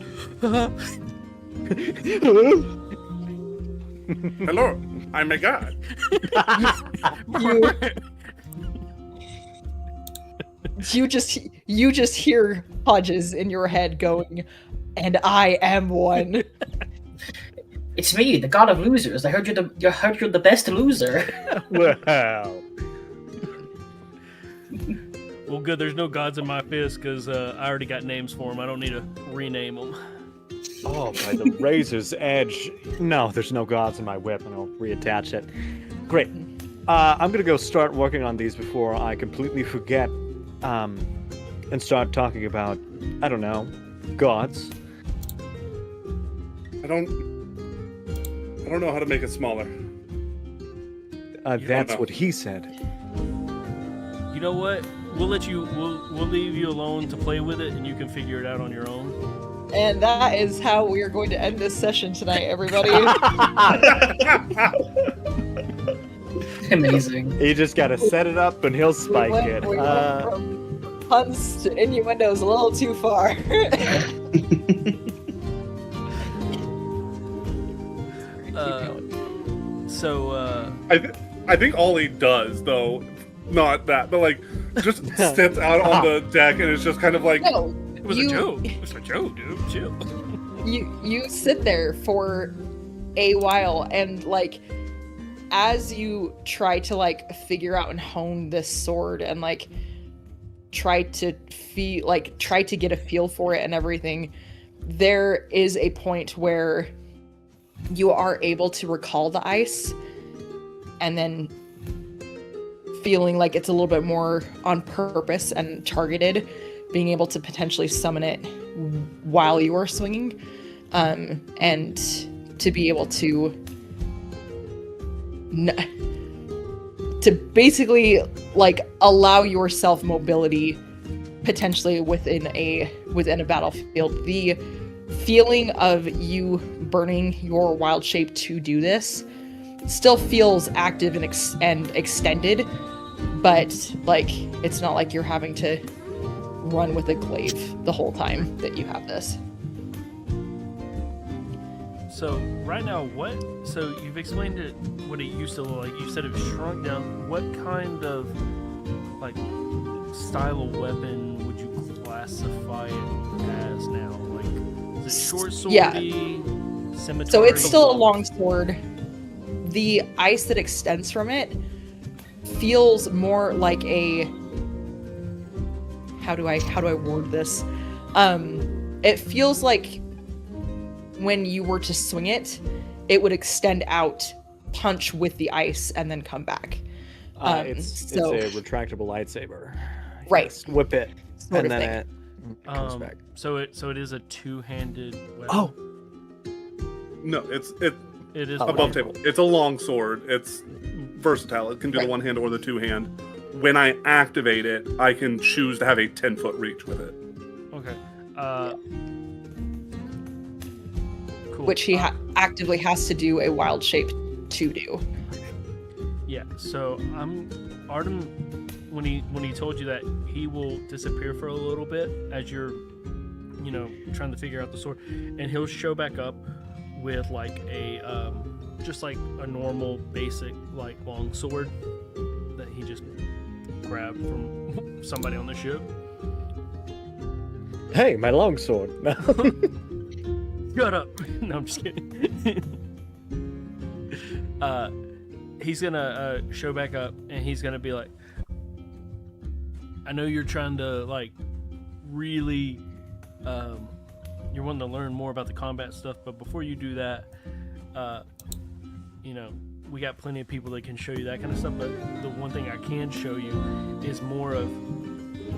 Hello, I'm a god. you just hear Hodges in your head going, "And I am one." It's me, the god of losers. I heard you're the best loser. Wow. Well, good. There's no gods in my fist because I already got names for them. I don't need to rename them. Oh, by the razor's edge. No, there's no gods in my whip, and I'll reattach it. Great. I'm gonna go start working on these before I completely forget, and start talking about, I don't know, gods. I don't know how to make it smaller. That's know. what he said. You know what? We'll let you. We'll leave you alone to play with it, and you can figure it out on your own. And that is how we are going to end this session tonight, everybody. Amazing. You just gotta set it up, and he'll spike it. We went from puns to innuendos a little too far. So, I think Ollie does though, not that, but like just sits out on the deck and it's just kind of like No, it was a joke. It was a joke, dude. Chill. you sit there for a while, and like as you try to like figure out and hone this sword and like try to get a feel for it and everything, there is a point where you are able to recall the ice, and then feeling like it's a little bit more on purpose and targeted, being able to potentially summon it while you are swinging, and to be able to basically like allow yourself mobility potentially within a battlefield. The feeling of you burning your wild shape to do this still feels active and extended, but like it's not like you're having to run with a glaive the whole time that you have this. So right now, so you've explained it, what it used to look like. You said it was shrunk down. What kind of like style of weapon would you classify it as now? Like, is it short swordy, scimitar? So it's still a long sword. The ice that extends from it feels more like a, how do I word this? It feels like when you were to swing it, it would extend out, punch with the ice, and then come back. It's a retractable lightsaber. You Right. just whip it, Sort and of then thing. it comes back. So it is a two-handed weapon. Oh, no, it It is above table. It's a long sword. It's versatile. It can do the one hand or the two hand. When I activate it, I can choose to have a 10-foot reach with it. Okay. Cool. Which he actively has to do a wild shape to do. Yeah. So Artem, when he told you that, he will disappear for a little bit as you're, trying to figure out the sword, and he'll show back up with like a just like a normal basic like long sword that he just grabbed from somebody on the ship. hey, my longsword. Shut up. No, I'm just kidding. He's gonna show back up, and he's gonna be like, I know you're trying to like really you're wanting to learn more about the combat stuff, but before you do that, we got plenty of people that can show you that kind of stuff, but the one thing I can show you is more of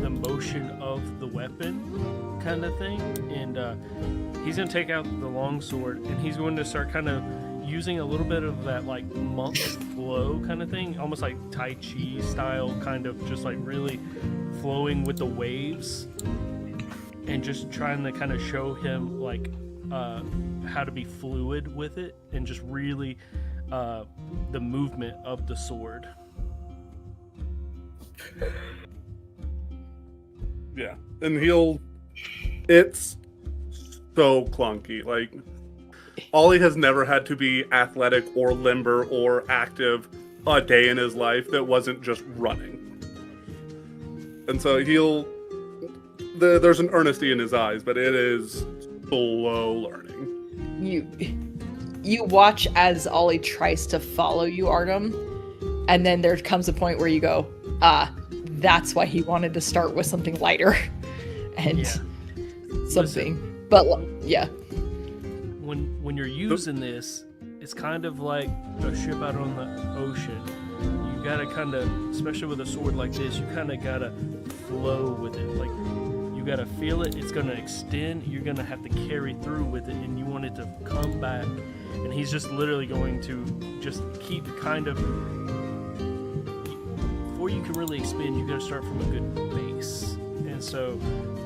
the motion of the weapon kind of thing. And he's going to take out the longsword, and he's going to start kind of using a little bit of that like monk flow kind of thing, almost like Tai Chi style, kind of just like really flowing with the waves, and just trying to kind of show him like how to be fluid with it, and just really the movement of the sword. Yeah, and it's so clunky. Like, Ollie has never had to be athletic or limber or active a day in his life that wasn't just running. And so there's an earnesty in his eyes, but it is slow learning. You watch as Ollie tries to follow you, Artem, and then there comes a point where you go, that's why he wanted to start with something lighter and something. Listen, but yeah, when you're using this, it's kind of like a ship out on the ocean. You gotta kind of, especially with a sword like this, you kind of gotta flow with it. Like, you gotta feel it. It's gonna extend. You're gonna have to carry through with it, and you want it to come back. And he's just literally going to just keep kind of. Before you can really expand, you gotta start from a good base. And so,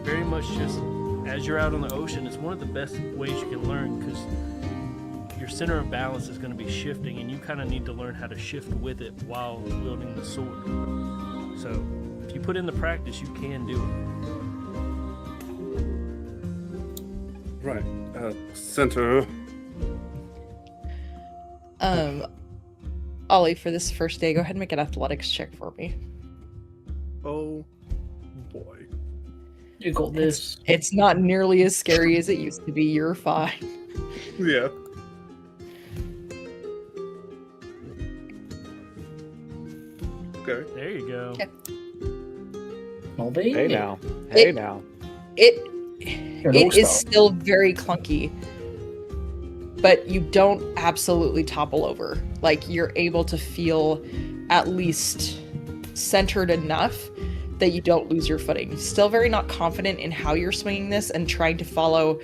very much just as you're out on the ocean, it's one of the best ways you can learn, because your center of balance is going to be shifting, and you kind of need to learn how to shift with it while wielding the sword. So if you put in the practice, you can do it. Right. Center. Ollie, for this first day, go ahead and make an athletics check for me. Oh boy. You got this. It's not nearly as scary as it used to be. You're fine. Yeah. Okay. There you go. Okay. Nobby. Hey now. Hey It- now. It You're an it is all-star. still very clunky, but you don't absolutely topple over. Like, you're able to feel at least centered enough that you don't lose your footing. Still very not confident in how you're swinging this and trying to follow,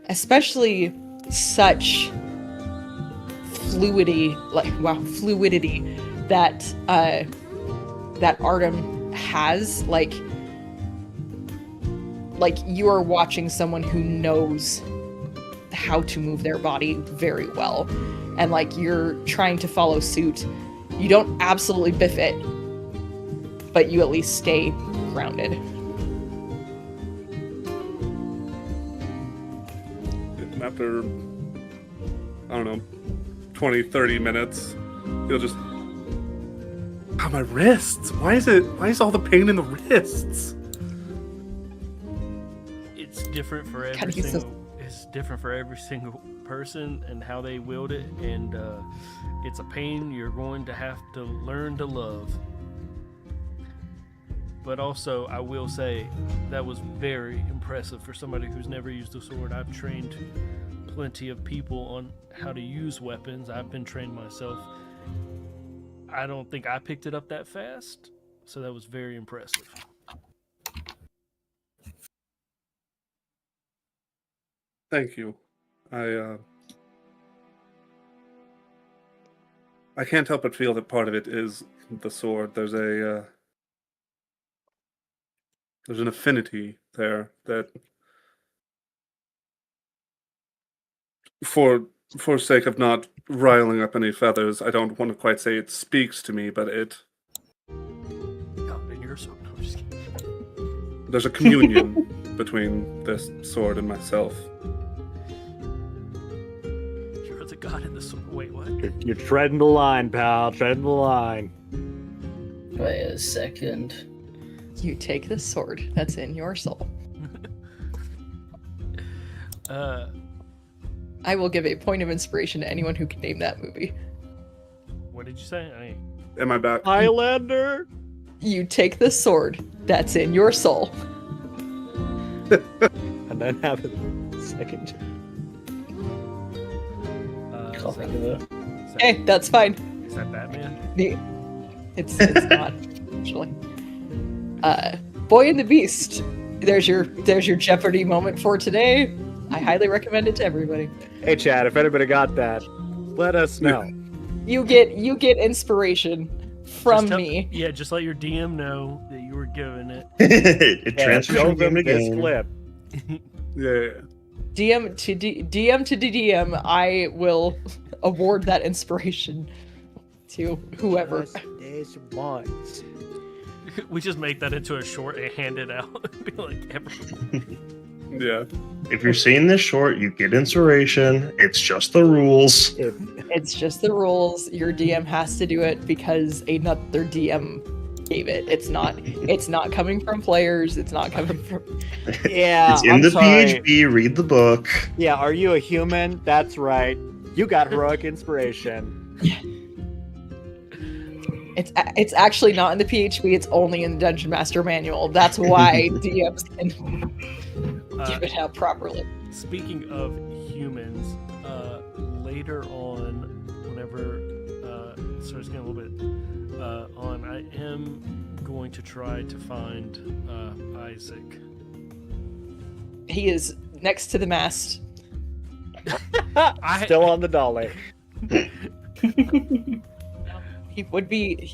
especially such fluidity that that Artem has. Like you are watching someone who knows how to move their body very well, and like you're trying to follow suit. You don't absolutely biff it, but you at least stay grounded. After, I don't know, 20, 30 minutes, you'll just... Oh, my wrists! Why is all the pain in the wrists? It's different for God, every he's single. It's different for every single person and how they wield it, and it's a pain you're going to have to learn to love. But also, I will say that was very impressive for somebody who's never used a sword. I've trained plenty of people on how to use weapons. I've been trained myself. I don't think I picked it up that fast, so that was very impressive. Thank you. I can't help but feel that part of it is the sword. There's an affinity there that, for sake of not riling up any feathers, I don't want to quite say it speaks to me, but it Oh, and you're so. No, I'm just kidding. there's a communion between this sword and myself. You're the god in the sword. Wait, what? You're treading the line, pal. Treading the line. Wait a second. You take the sword that's in your soul. I will give a point of inspiration to anyone who can name that movie. What did you say? Am I back? Highlander. You take the sword that's in your soul. And then have a second. Can't think of it. Hey, that's fine. Is that Batman? It's not actually. Boy and the Beast. There's your Jeopardy moment for today. I highly recommend it to everybody. Hey, Chad. If anybody got that, let us know. You get inspiration from Just tell- me. Yeah, just let your DM know that you were given it. It Yeah, transfers show from game them to this game. clip. Yeah. DM to DM, I will award that inspiration to whoever. This once. We just make that into a short and hand it out. Be like, everyone. Yeah. If you're seeing this short, you get inspiration. It's just the rules. It's just the rules. Your DM has to do it because another DM gave it. It's not coming from players. It's not coming from. Yeah, It's in I'm the sorry. PHP. Read the book. Yeah, are you a human? That's right. You got heroic inspiration. It's actually not in the PHP. It's only in the Dungeon Master Manual. That's why DMs can give it out properly. Speaking of humans, later on, whenever it starts getting a little bit on, I am going to try to find Isaac. He is next to the mast. Still on the dolly. He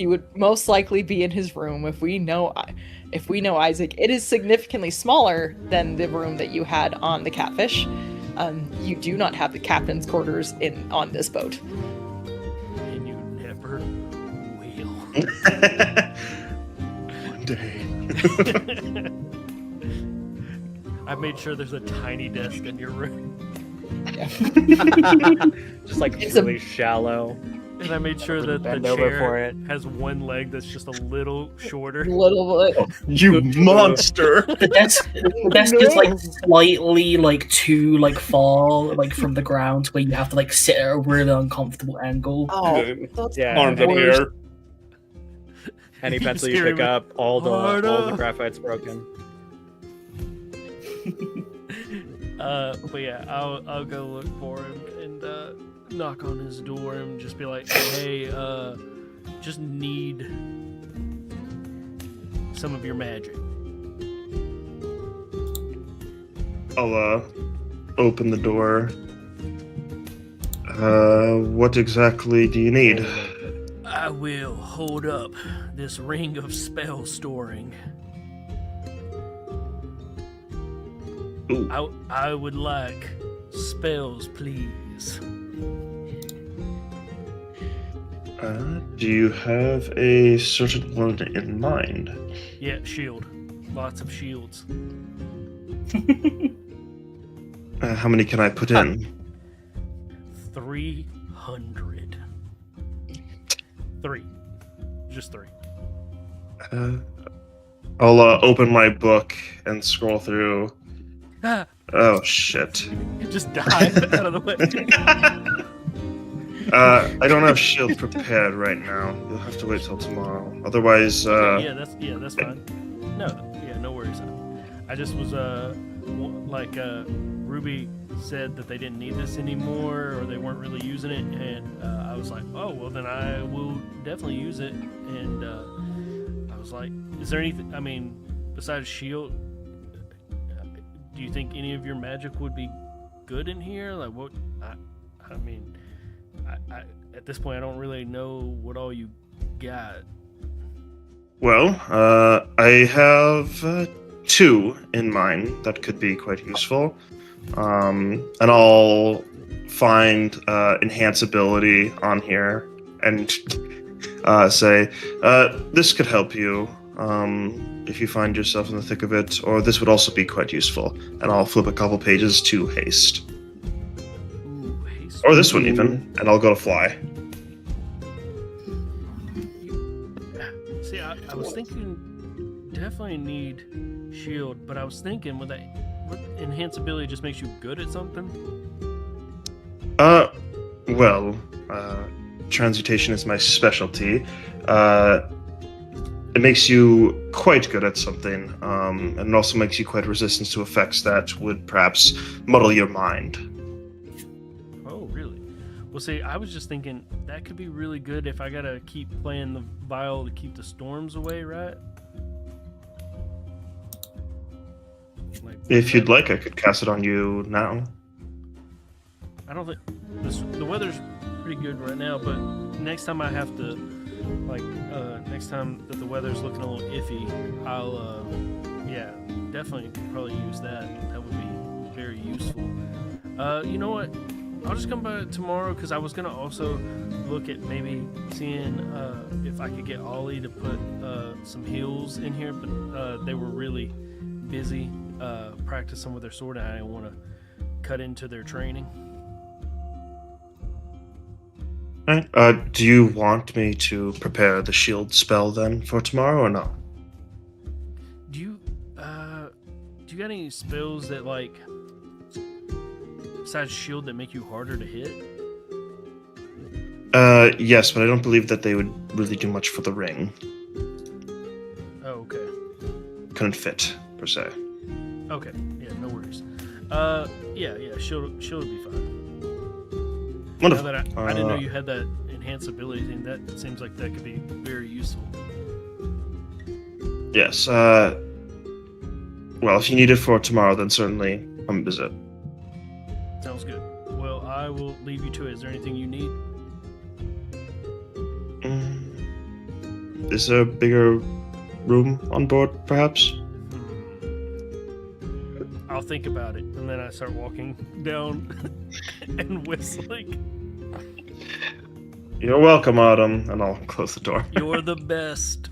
would most likely be in his room if we know Isaac. It is significantly smaller than the room that you had on the Catfish. You do not have the captain's quarters on this boat. And you never will. One day. I made sure there's a tiny desk in your room. Just like It's a- really shallow. And I made sure that the Bend over for chair it. has one leg that's just a little shorter. Little bit. You monster! The desk is like slightly like too like far like from the ground where you have to like sit at a really uncomfortable angle. Oh, that's Yeah. Arms in the worse. air. Any Keep pencil you scaring pick me. up, all the Harder. graphite's broken. But yeah, I'll go look for him and knock on his door and just be like, hey, just need some of your magic. I'll open the door. What exactly do you need? I will hold up this ring of spell storing. Ooh. I would like spells, please. Do you have a certain one in mind? Yeah, shield. Lots of shields. How many can I put in? 300. 3. Just 3. I'll open my book and scroll through. Ah, Oh shit. just dive out of the way. I don't have shield prepared right now. You'll have to wait till tomorrow. Otherwise, yeah, that's fine. No, yeah, no worries. I just was Ruby said that they didn't need this anymore or they weren't really using it, and I was like, oh well, then I will definitely use it. And I was like, is there anything? I mean, besides shield, do you think any of your magic would be good in here? Like what? I mean, I at this point I don't really know what all you got. well, I have 2 in mind that could be quite useful. And I'll find enhance ability on here and say, this could help you if you find yourself in the thick of it, or this would also be quite useful. And I'll flip a couple pages to haste. Ooh, haste. Or this one even, and I'll go to fly. See, I was thinking definitely need shield, but I was thinking with enhance ability just makes you good at something. Well, transmutation is my specialty. It makes you quite good at something, and it also makes you quite resistant to effects that would perhaps muddle your mind. Oh, really? Well, see, I was just thinking that could be really good if I gotta keep playing the viol to keep the storms away, right? Like, If you'd like, I could cast it on you now. I don't think the weather's pretty good right now, but next time I have to, next time that the weather's looking a little iffy, I'll, yeah, definitely probably use that. That would be very useful. You know what? I'll just come by tomorrow because I was gonna also look at maybe seeing if I could get Ollie to put some heals in here, but they were really busy practicing with their sword, and I didn't want to cut into their training. Alright, do you want me to prepare the shield spell then for tomorrow or no? Do you got any spells that like besides shield that make you harder to hit? Yes, but I don't believe that they would really do much for the ring. Oh, okay. Couldn't fit, per se. Okay. Yeah, no worries. Yeah, shield would be fine. Wonderful. Now that I didn't know you had that enhanced ability thing. That seems like that could be very useful. Yes, well, if you need it for tomorrow, then certainly come visit. Sounds good. Well, I will leave you to it. Is there anything you need? Is there a bigger room on board, perhaps? I'll think about it. And then I start walking down and whistling. You're welcome, Autumn, and I'll close the door. You're the best.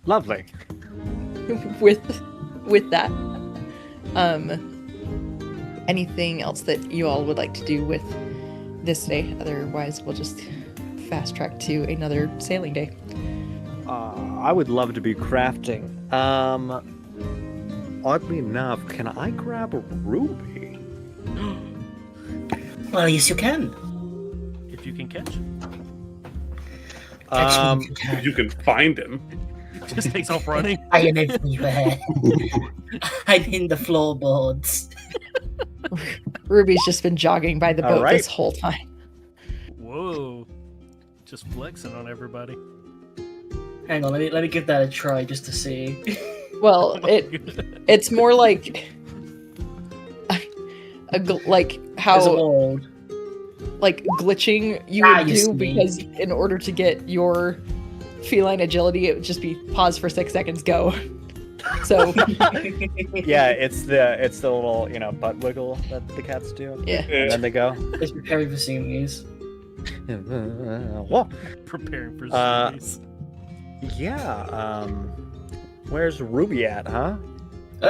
Lovely. with that. Anything else that you all would like to do with this day? Otherwise, we'll just fast track to another sailing day. I would love to be crafting. Oddly enough, can I grab a ruby? Well, yes, you can. If you can catch. Catch me if you can. You can find him. Just takes off running. I am everywhere. I'm in the floorboards. Ruby's just been jogging by the All boat right. this whole time. Whoa. Just flexing on everybody. Hang on, let me give that a try just to see. Well, it's more like like There's a how mold. like glitching you Ah, would you do see. because in order to get your feline agility, it would just be pause for 6 seconds, go. So Yeah, it's the little butt wiggle that the cats do, yeah. and then they go. It's preparing for seeing these. Whoa. Preparing for Uh, zombies. Yeah. Where's Ruby at, huh?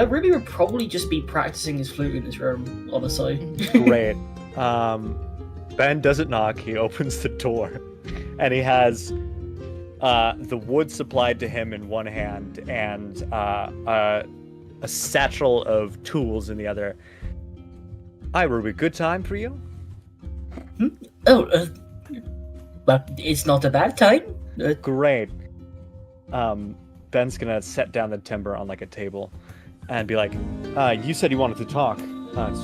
Ruby would probably just be practicing his flute in his room, honestly. Great. Ben doesn't knock. He opens the door, and he has the wood supplied to him in one hand and a satchel of tools in the other. Hi, Ruby. Good time for you? Oh, but it's not a bad time. Great. Ben's gonna set down the timber on like a table and be like, you said you wanted to talk.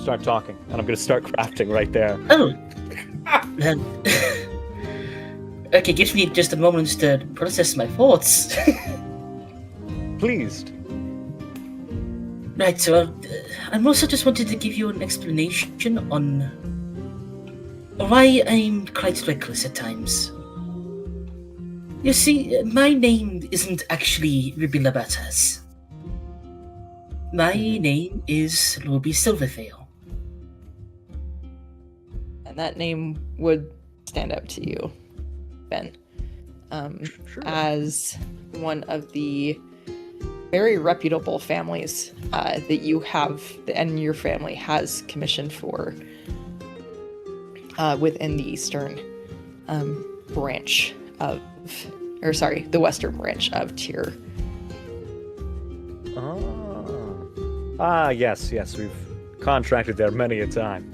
Start talking. And I'm gonna start crafting right there. Oh. Okay, give me just a moment to process my thoughts. Pleased. Right, so I'm also just wanted to give you an explanation on why I'm quite reckless at times. You see, my name isn't actually Ruby Labatas. My name is Ruby Silverfail. And that name would stand out to you, Ben, Sure. as one of the very reputable families that you have and your family has commissioned for within the eastern branch of, the western branch of Tyr. Yes, we've contracted there many a time.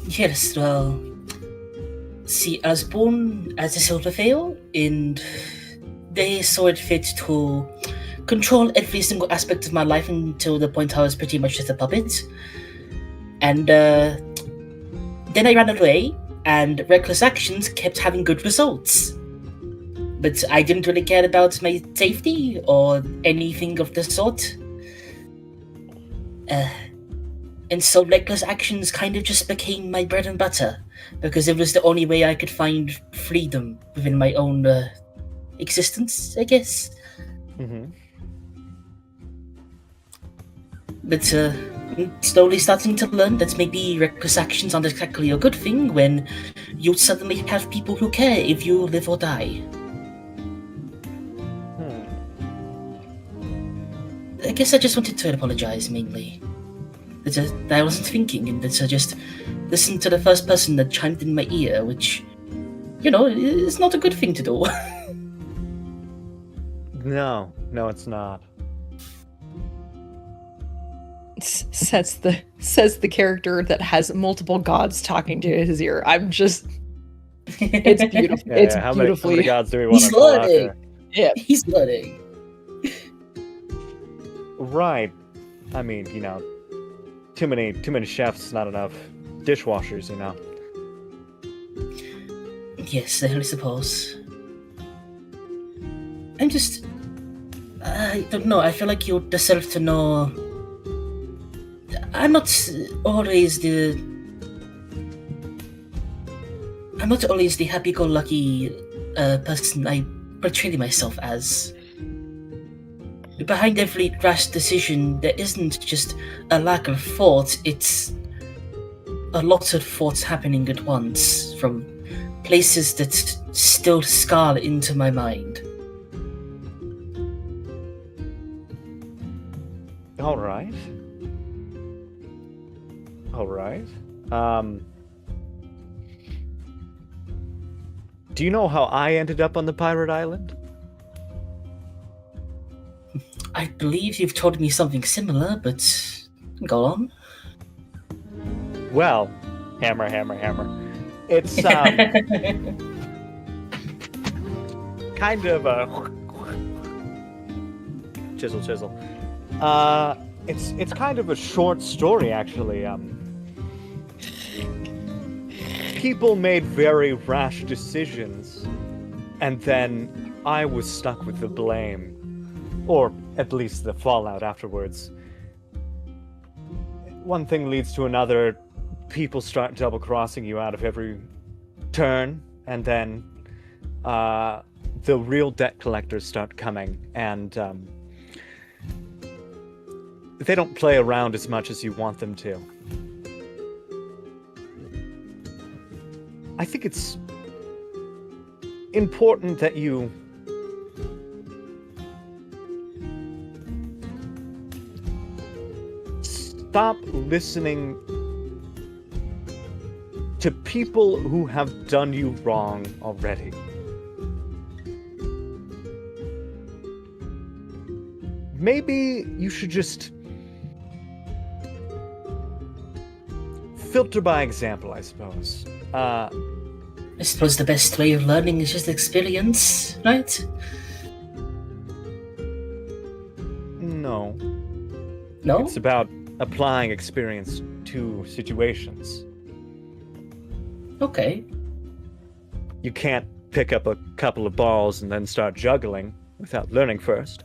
Yes, well, see, I was born as a Silverfail, and they saw it fit to control every single aspect of my life until the point I was pretty much just a puppet. And then I ran away, and reckless actions kept having good results. But I didn't really care about my safety or anything of the sort. And so reckless actions kind of just became my bread and butter, because it was the only way I could find freedom within my own existence, I guess. Mm-hmm. But I'm slowly starting to learn that maybe reckless actions aren't exactly a good thing when you suddenly have people who care if you live or die. I guess I just wanted to apologize, mainly. That I wasn't thinking, and that I just listened to the first person that chimed in my ear, which, is not a good thing to do. No, it's not. Says the character that has multiple gods talking to his ear. It's beautiful. Yeah, It's how many beautifully. gods do we want He's to call out learning. there? Yeah. He's learning. Right. I mean, too many chefs, not enough dishwashers, Yes, I suppose. I don't know, I feel like you deserve to know. I'm not always the happy-go-lucky person I portray myself as. Behind every rash decision, there isn't just a lack of thought, it's a lot of thoughts happening at once, from places that still scar into my mind. right. All right. Do you know how I ended up on the pirate island? I believe you've told me something similar, but go on. Well, hammer. It's kind of a chisel. It's kind of a short story, actually. People made very rash decisions, and then I was stuck with the blame, or at least the fallout afterwards. One thing leads to another. People start double-crossing you out of every turn, and then the real debt collectors start coming, and they don't play around as much as you want them to. I think it's important that you stop listening to people who have done you wrong already. Maybe you should just filter by example, I suppose. I suppose the best way of learning is just experience, right? No. No? It's about applying experience to situations. Okay. You can't pick up a couple of balls and then start juggling without learning first.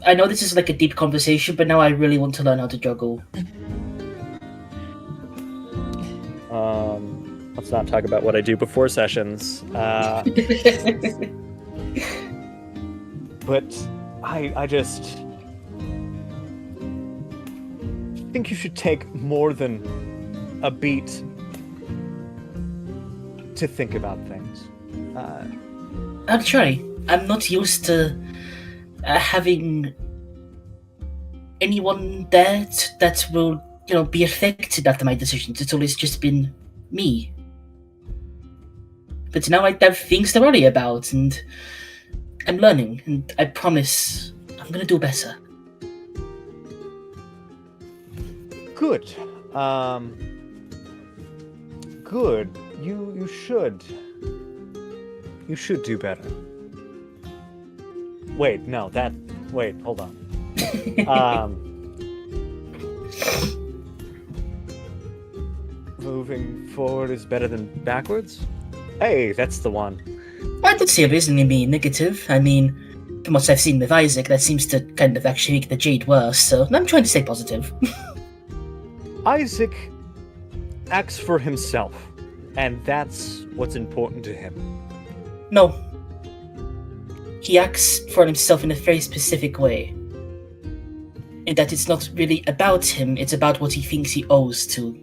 I know this is like a deep conversation, but now I really want to learn how to juggle. Let's not talk about what I do before sessions. But I just think you should take more than a beat to think about things. I'll try. I'm not used to having anyone there that will, be affected after my decisions. It's always just been me. But now I have things to worry about, and I'm learning, and I promise I'm gonna do better. Good. Good. You should. You should do better. Wait, hold on. Moving forward is better than backwards? Hey, that's the one. I don't see a reason to be negative. I mean, from what I've seen with Isaac, that seems to kind of actually make the Jade worse, so I'm trying to stay positive. Isaac acts for himself, and that's what's important to him. No. He acts for himself in a very specific way. In that it's not really about him, it's about what he thinks he owes to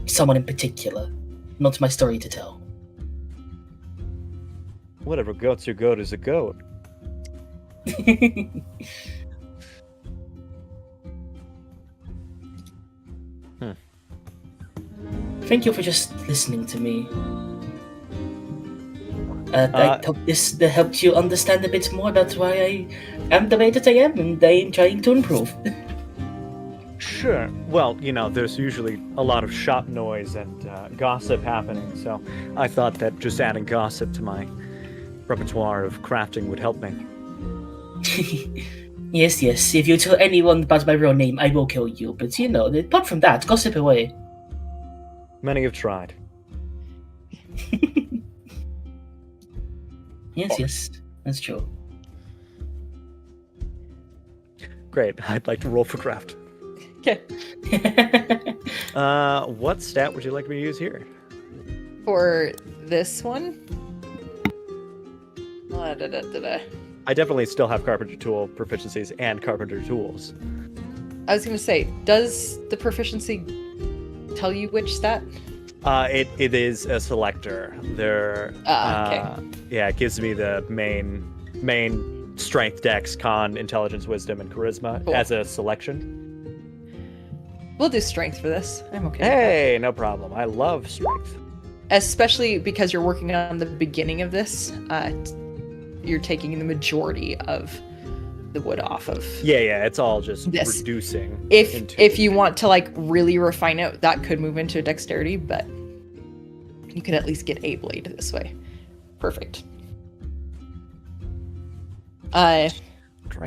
someone in particular. Not my story to tell. Whatever goat's your goat is a goat. Thank you for just listening to me. I hope this helped you understand a bit more about why I am the way that I am, and I am trying to improve. Sure. Well, there's usually a lot of shop noise and gossip happening, so I thought that just adding gossip to my repertoire of crafting would help me. Yes. If you tell anyone about my real name, I will kill you. But apart from that, gossip away. Many have tried. Yes, that's true. Great. I'd like to roll for craft. Okay. What stat would you like me to use here? For this one? I definitely still have carpenter tool proficiencies and carpenter tools. I was going to say, does the proficiency tell you which stat? It is a selector. Okay. Yeah, it gives me the main strength, dex, con, intelligence, wisdom, and charisma Cool. as a selection. We'll do strength for this. I'm okay with that. Hey, no problem. I love strength. Especially because you're working on the beginning of this. You're taking the majority of the wood off of. Yeah, it's all just This. reducing. If you want to like really refine it, that could move into dexterity, but you can at least get a blade this way. Perfect.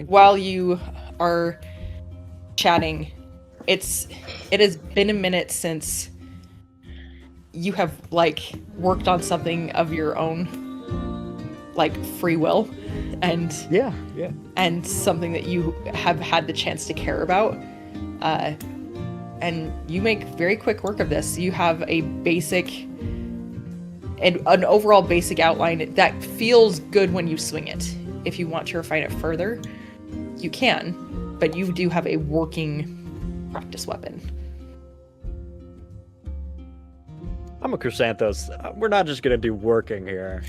While you are chatting, it has been a minute since you have like worked on something of your own, like free will, and yeah. and something that you have had the chance to care about. And you make very quick work of this. You have a basic and an overall basic outline that feels good when you swing it. If you want to refine it further, you can, but you do have a working practice weapon. I'm a Chrysanthos. We're not just gonna do working here.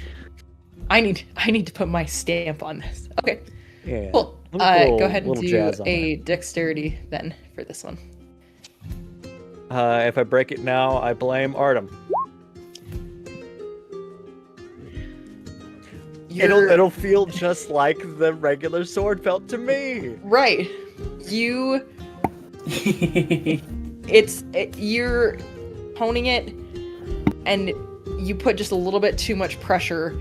I need to put my stamp on this. Okay, Yeah. cool. Let me put Go ahead and little do jazz on a dexterity then for this one. If I break it now, I blame Artem. It'll feel just like the regular sword felt to me. Right. You're honing it, and you put just a little bit too much pressure,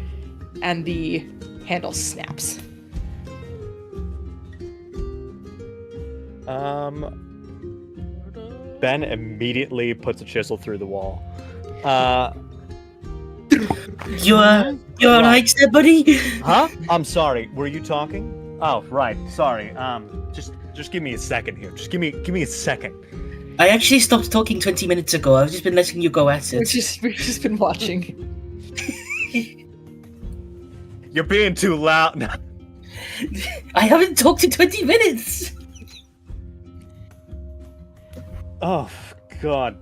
and the handle snaps. Ben immediately puts a chisel through the wall. You're alright there, buddy? Huh? I'm sorry. Were you talking? Oh, right. Sorry. Just give me a second here. Just give me a second. I actually stopped talking 20 minutes ago. I've just been letting you go at We've it. just been watching. You're being too loud. I haven't talked in 20 minutes! Oh, God.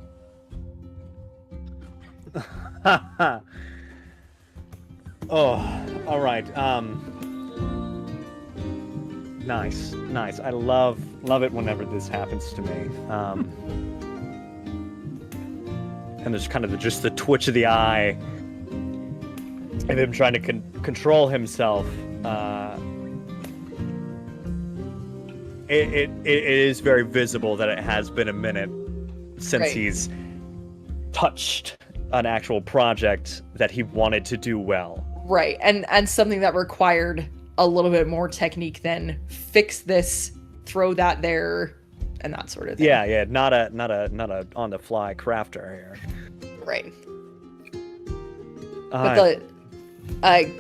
Oh, all right. Nice. I love it whenever this happens to me. And there's kind of just the twitch of the eye, and him trying to control himself. It is very visible that it has been a minute since Right. he's touched an actual project that he wanted to do well. Right, and something that required a little bit more technique than fix this, throw that there, and that sort of thing. Yeah, not a on the fly crafter here. Right. But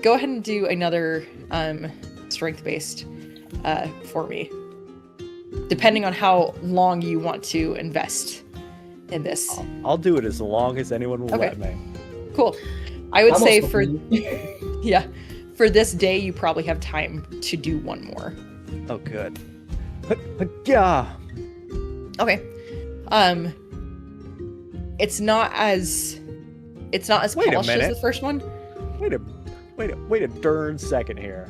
go ahead and do another strength based for me. Depending on how long you want to invest in this. I'll do it as long as anyone will Okay. let me. Cool. I would I'm say also for cool. yeah, for this day you probably have time to do one more. Oh, good. Yeah. Okay. It's not as Wait a polished as minute. the first one. Wait a darn second here.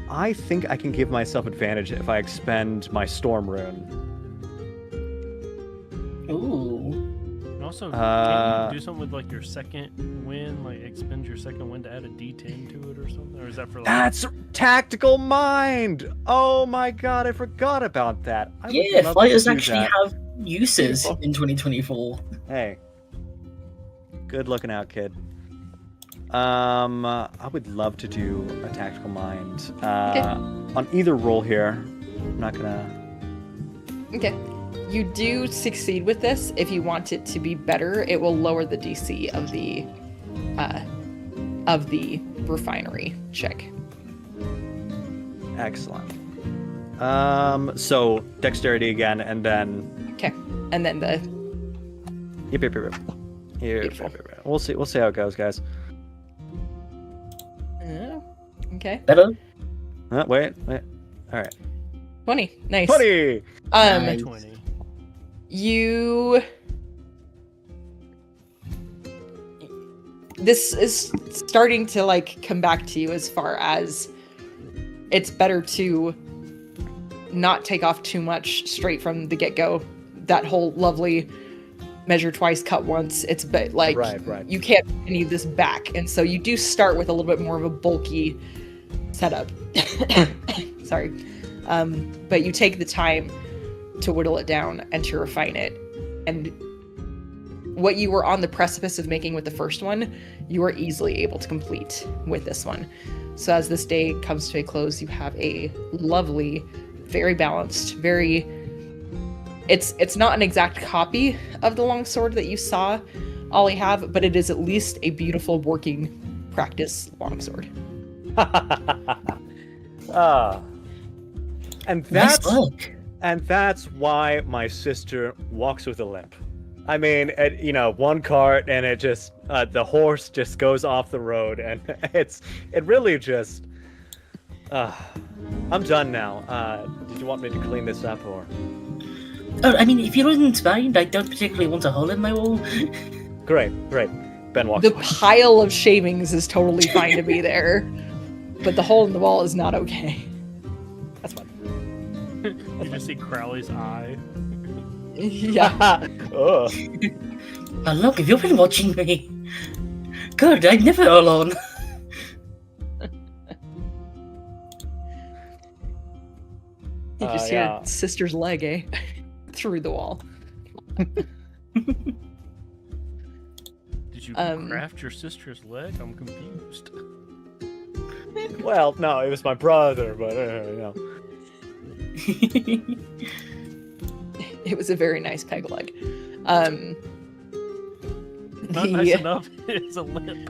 I think I can give myself advantage if I expend my storm rune. Ooh. And also, Uh, can you do something with like your second win, like expend your second win to add a D10 to it or something, or is that for like? That's tactical mind. Oh my god, I forgot about that. I would Yeah, love to fighters do actually that. have uses in 2024. Hey, good looking out, kid. I would love to do a tactical mind. On either roll here. I'm not gonna. Okay. You do succeed with this. If you want it to be better, it will lower the DC of the refinery check. Excellent. So dexterity again, and then. Okay. And then the Yep. Beautiful. We'll see how it goes, guys. okay. Better? Wait. All right. 20. Nice. 20. Nice. 20. this is starting to like come back to you as far as it's better to not take off too much straight from the get-go. That whole lovely measure twice, cut once, it's like Right. you can't put any of this back. And so you do start with a little bit more of a bulky setup. Sorry. But you take the time to whittle it down and to refine it. And what you were on the precipice of making with the first one, you are easily able to complete with this one. So as this day comes to a close, you have a lovely, very balanced, very... It's not an exact copy of the longsword that you saw Ollie have, but it is at least a beautiful working practice longsword. And Nice that's work. and that's why my sister walks with a limp. I mean, one cart and it just the horse just goes off the road, and it really just. I'm done now. Did you want me to clean this up or? Oh, I mean, if you wouldn't mind, I don't particularly want a hole in my wall. Great. Ben walks The away. pile of shavings is totally fine to be there, but the hole in the wall is not okay. That's fine. You just see Crowley's eye. Yeah. Ugh. Oh, look, if you've been watching me. Good, I'm never alone. You just Yeah. hear sister's leg, eh? Through the wall. Did you Um, craft your sister's leg? I'm confused. Well, no, it was my brother, but It was a very nice peg leg. Not nice enough. It's a limp.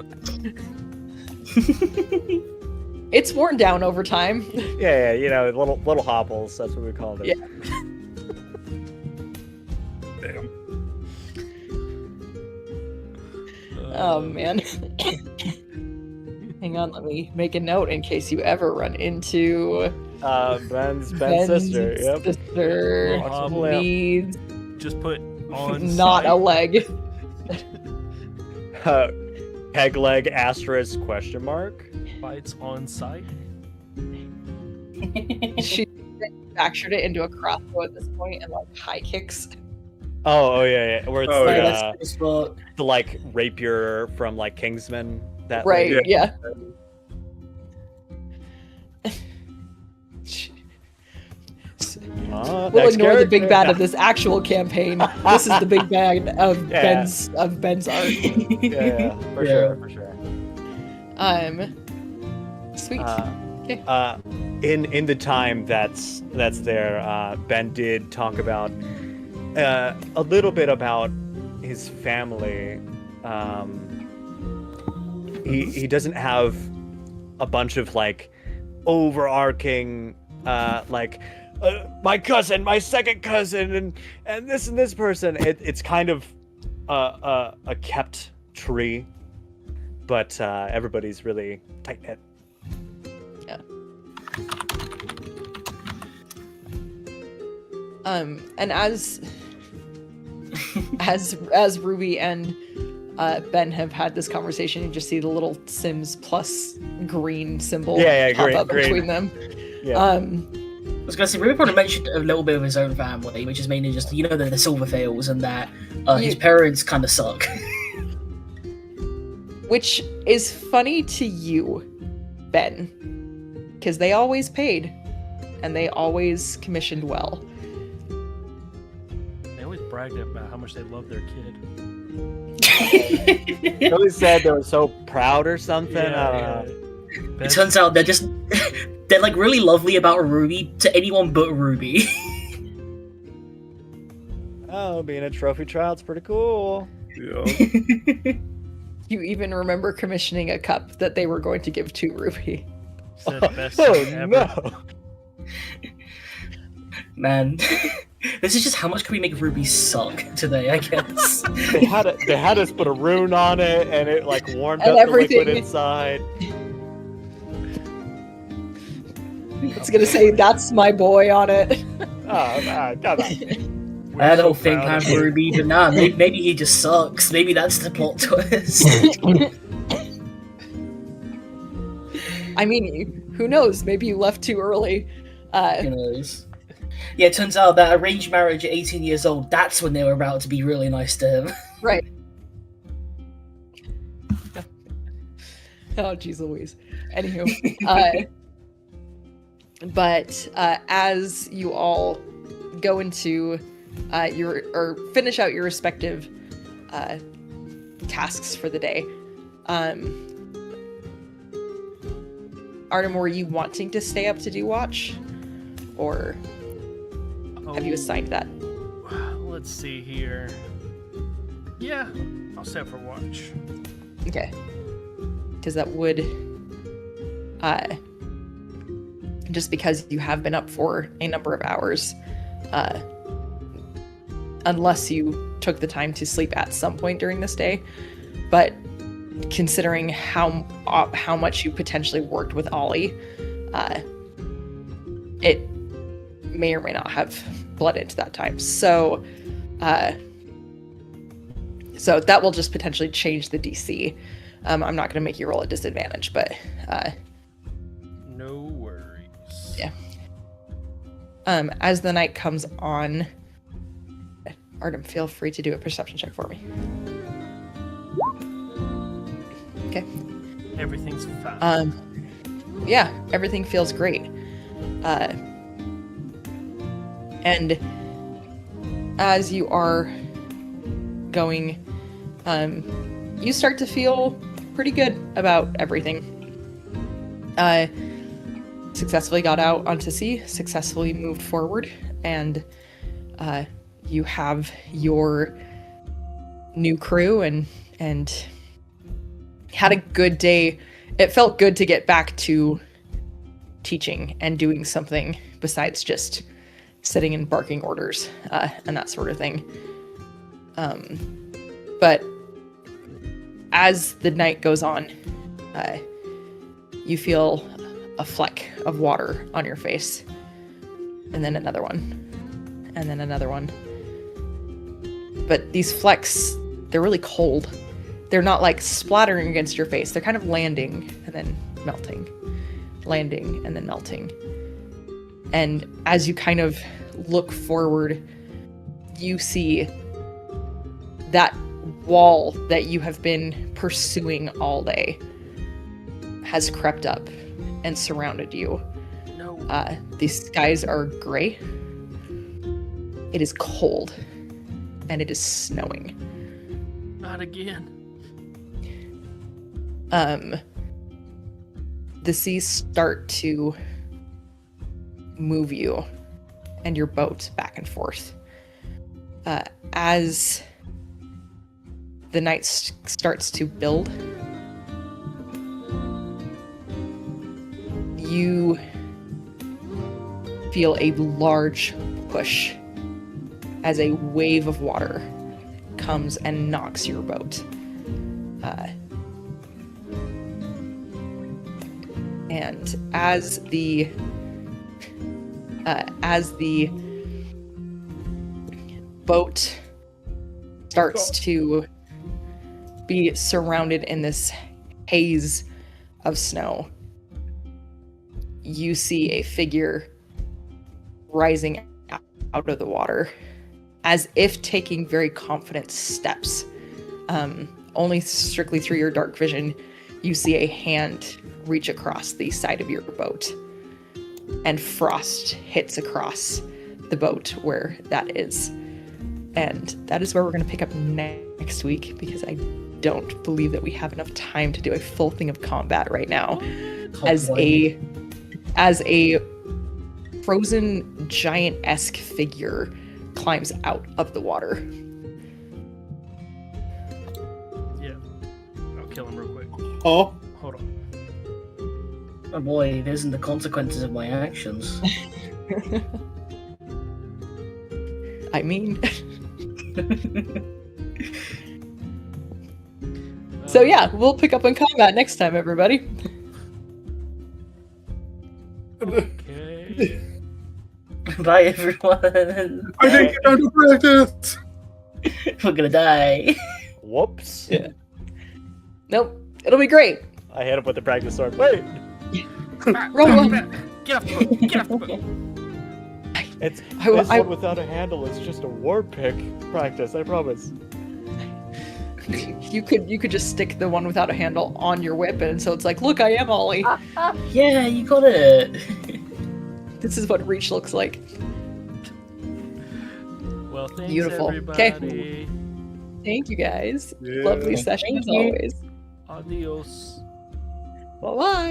It's worn down over time. yeah, little hobbles. That's what we called it. Yeah. Damn. Oh man. Hang on, let me make a note in case you ever run into Ben's sister. Yep. sister Well, needs Just put on not a site. leg. Peg leg asterisk question mark. Fights on site. She manufactured it into a crossbow at this point and like high kicks. Oh yeah. Where it's Oh, the, yeah. That's what. the like rapier from like Kingsman. That Right, lady. yeah. We'll Next ignore the big character. bad of this actual campaign. This is the big bad of Yeah. Ben's art. Yeah, for Yeah. sure. Sweet. Okay. In the time that's there, Ben did talk about a little bit about his family. He doesn't have a bunch of like overarching my cousin, my second cousin, and this person. It's kind of a kept tree, but everybody's really tight knit. And as Ruby and Ben have had this conversation, you just see the little Sims plus green symbol pop green, up green. between them. Yeah. I was gonna say, Ruby probably mentioned a little bit of his own family, which is mainly just, the Silverfields, and that his parents kind of suck. Which is funny to you, Ben, because they always paid and they always commissioned well. They always bragged about how much they love their kid. They always said they were so proud or something. I don't know. It turns out they're like really lovely about Ruby to anyone but Ruby. Oh, being a trophy child's pretty cool. Yeah. You even remember commissioning a cup that they were going to give to Ruby. Said best Oh thing ever. no! Man, this is just how much can we make Ruby suck today, I guess. They had us put a rune on it, and it like warmed And up the liquid everything. inside. It's gonna say, "That's my boy" on it. Oh, come on. I had a whole so thing proud planned of for you. Ruby, but nah, maybe he just sucks. Maybe that's the plot twist. I mean, who knows? Maybe you left too early. Who knows? Yeah, it turns out that arranged marriage at 18 years old, that's when they were about to be really nice to him. Right. Oh, jeez Louise. Anywho, but as you all go into or finish out your respective tasks for the day, Artem, were you wanting to stay up to do watch, or have you assigned that? Let's see here. Yeah, I'll stay up for watch. Okay. Because that would, just because you have been up for a number of hours, unless you took the time to sleep at some point during this day, but considering how much you potentially worked with Ollie, it may or may not have bled into that time. So that will just potentially change the DC. I'm not going to make you roll a disadvantage, but no worries. Yeah. As the night comes on, Artem, feel free to do a perception check for me. Okay. Everything's fine. Yeah, everything feels great. And as you are going, you start to feel pretty good about everything. Successfully got out onto sea, successfully moved forward, and you have your new crew and had a good day. It felt good to get back to teaching and doing something besides just sitting and barking orders and that sort of thing. But as the night goes on, you feel a fleck of water on your face, and then another one, and then another one. But these flecks, they're really cold. They're not like splattering against your face. They're kind of landing and then melting, landing and then melting. And as you kind of look forward, you see that wall that you have been pursuing all day has crept up and surrounded you. No. These skies are gray. It is cold, and it is snowing. Not again. The seas start to move you and your boat back and forth. As the night starts to build, you feel a large push as a wave of water comes and knocks your boat. And as the boat starts to be surrounded in this haze of snow, you see a figure rising out of the water, as if taking very confident steps. Only strictly through your dark vision, you see a hand reach across the side of your boat, and frost hits across the boat where that is. And that is where we're going to pick up next week, because I don't believe that we have enough time to do a full thing of combat right now. As a frozen giant-esque figure climbs out of the water. Yeah. I'll kill him real quick. Oh. Hold on. Oh boy, those are the consequences of my actions. I mean... So yeah, we'll pick up on combat next time, everybody. Okay. Bye, everyone. I think you're done to practice. We're gonna die. Whoops. Yeah. Nope, it'll be great. I hit him with the practice sword. Wait. Wrong one. Get off the boat. Get off the boat. It's I- this I- one without a handle is just a war pick practice. I promise. You could just stick the one without a handle on your whip, and so it's like, look, I am Ollie. Yeah, you got it. This is what reach looks like. Well, thanks, Beautiful. 'Kay. everybody. Thank you guys. Yeah. Lovely session Thank as you. always. Adios. Bye bye.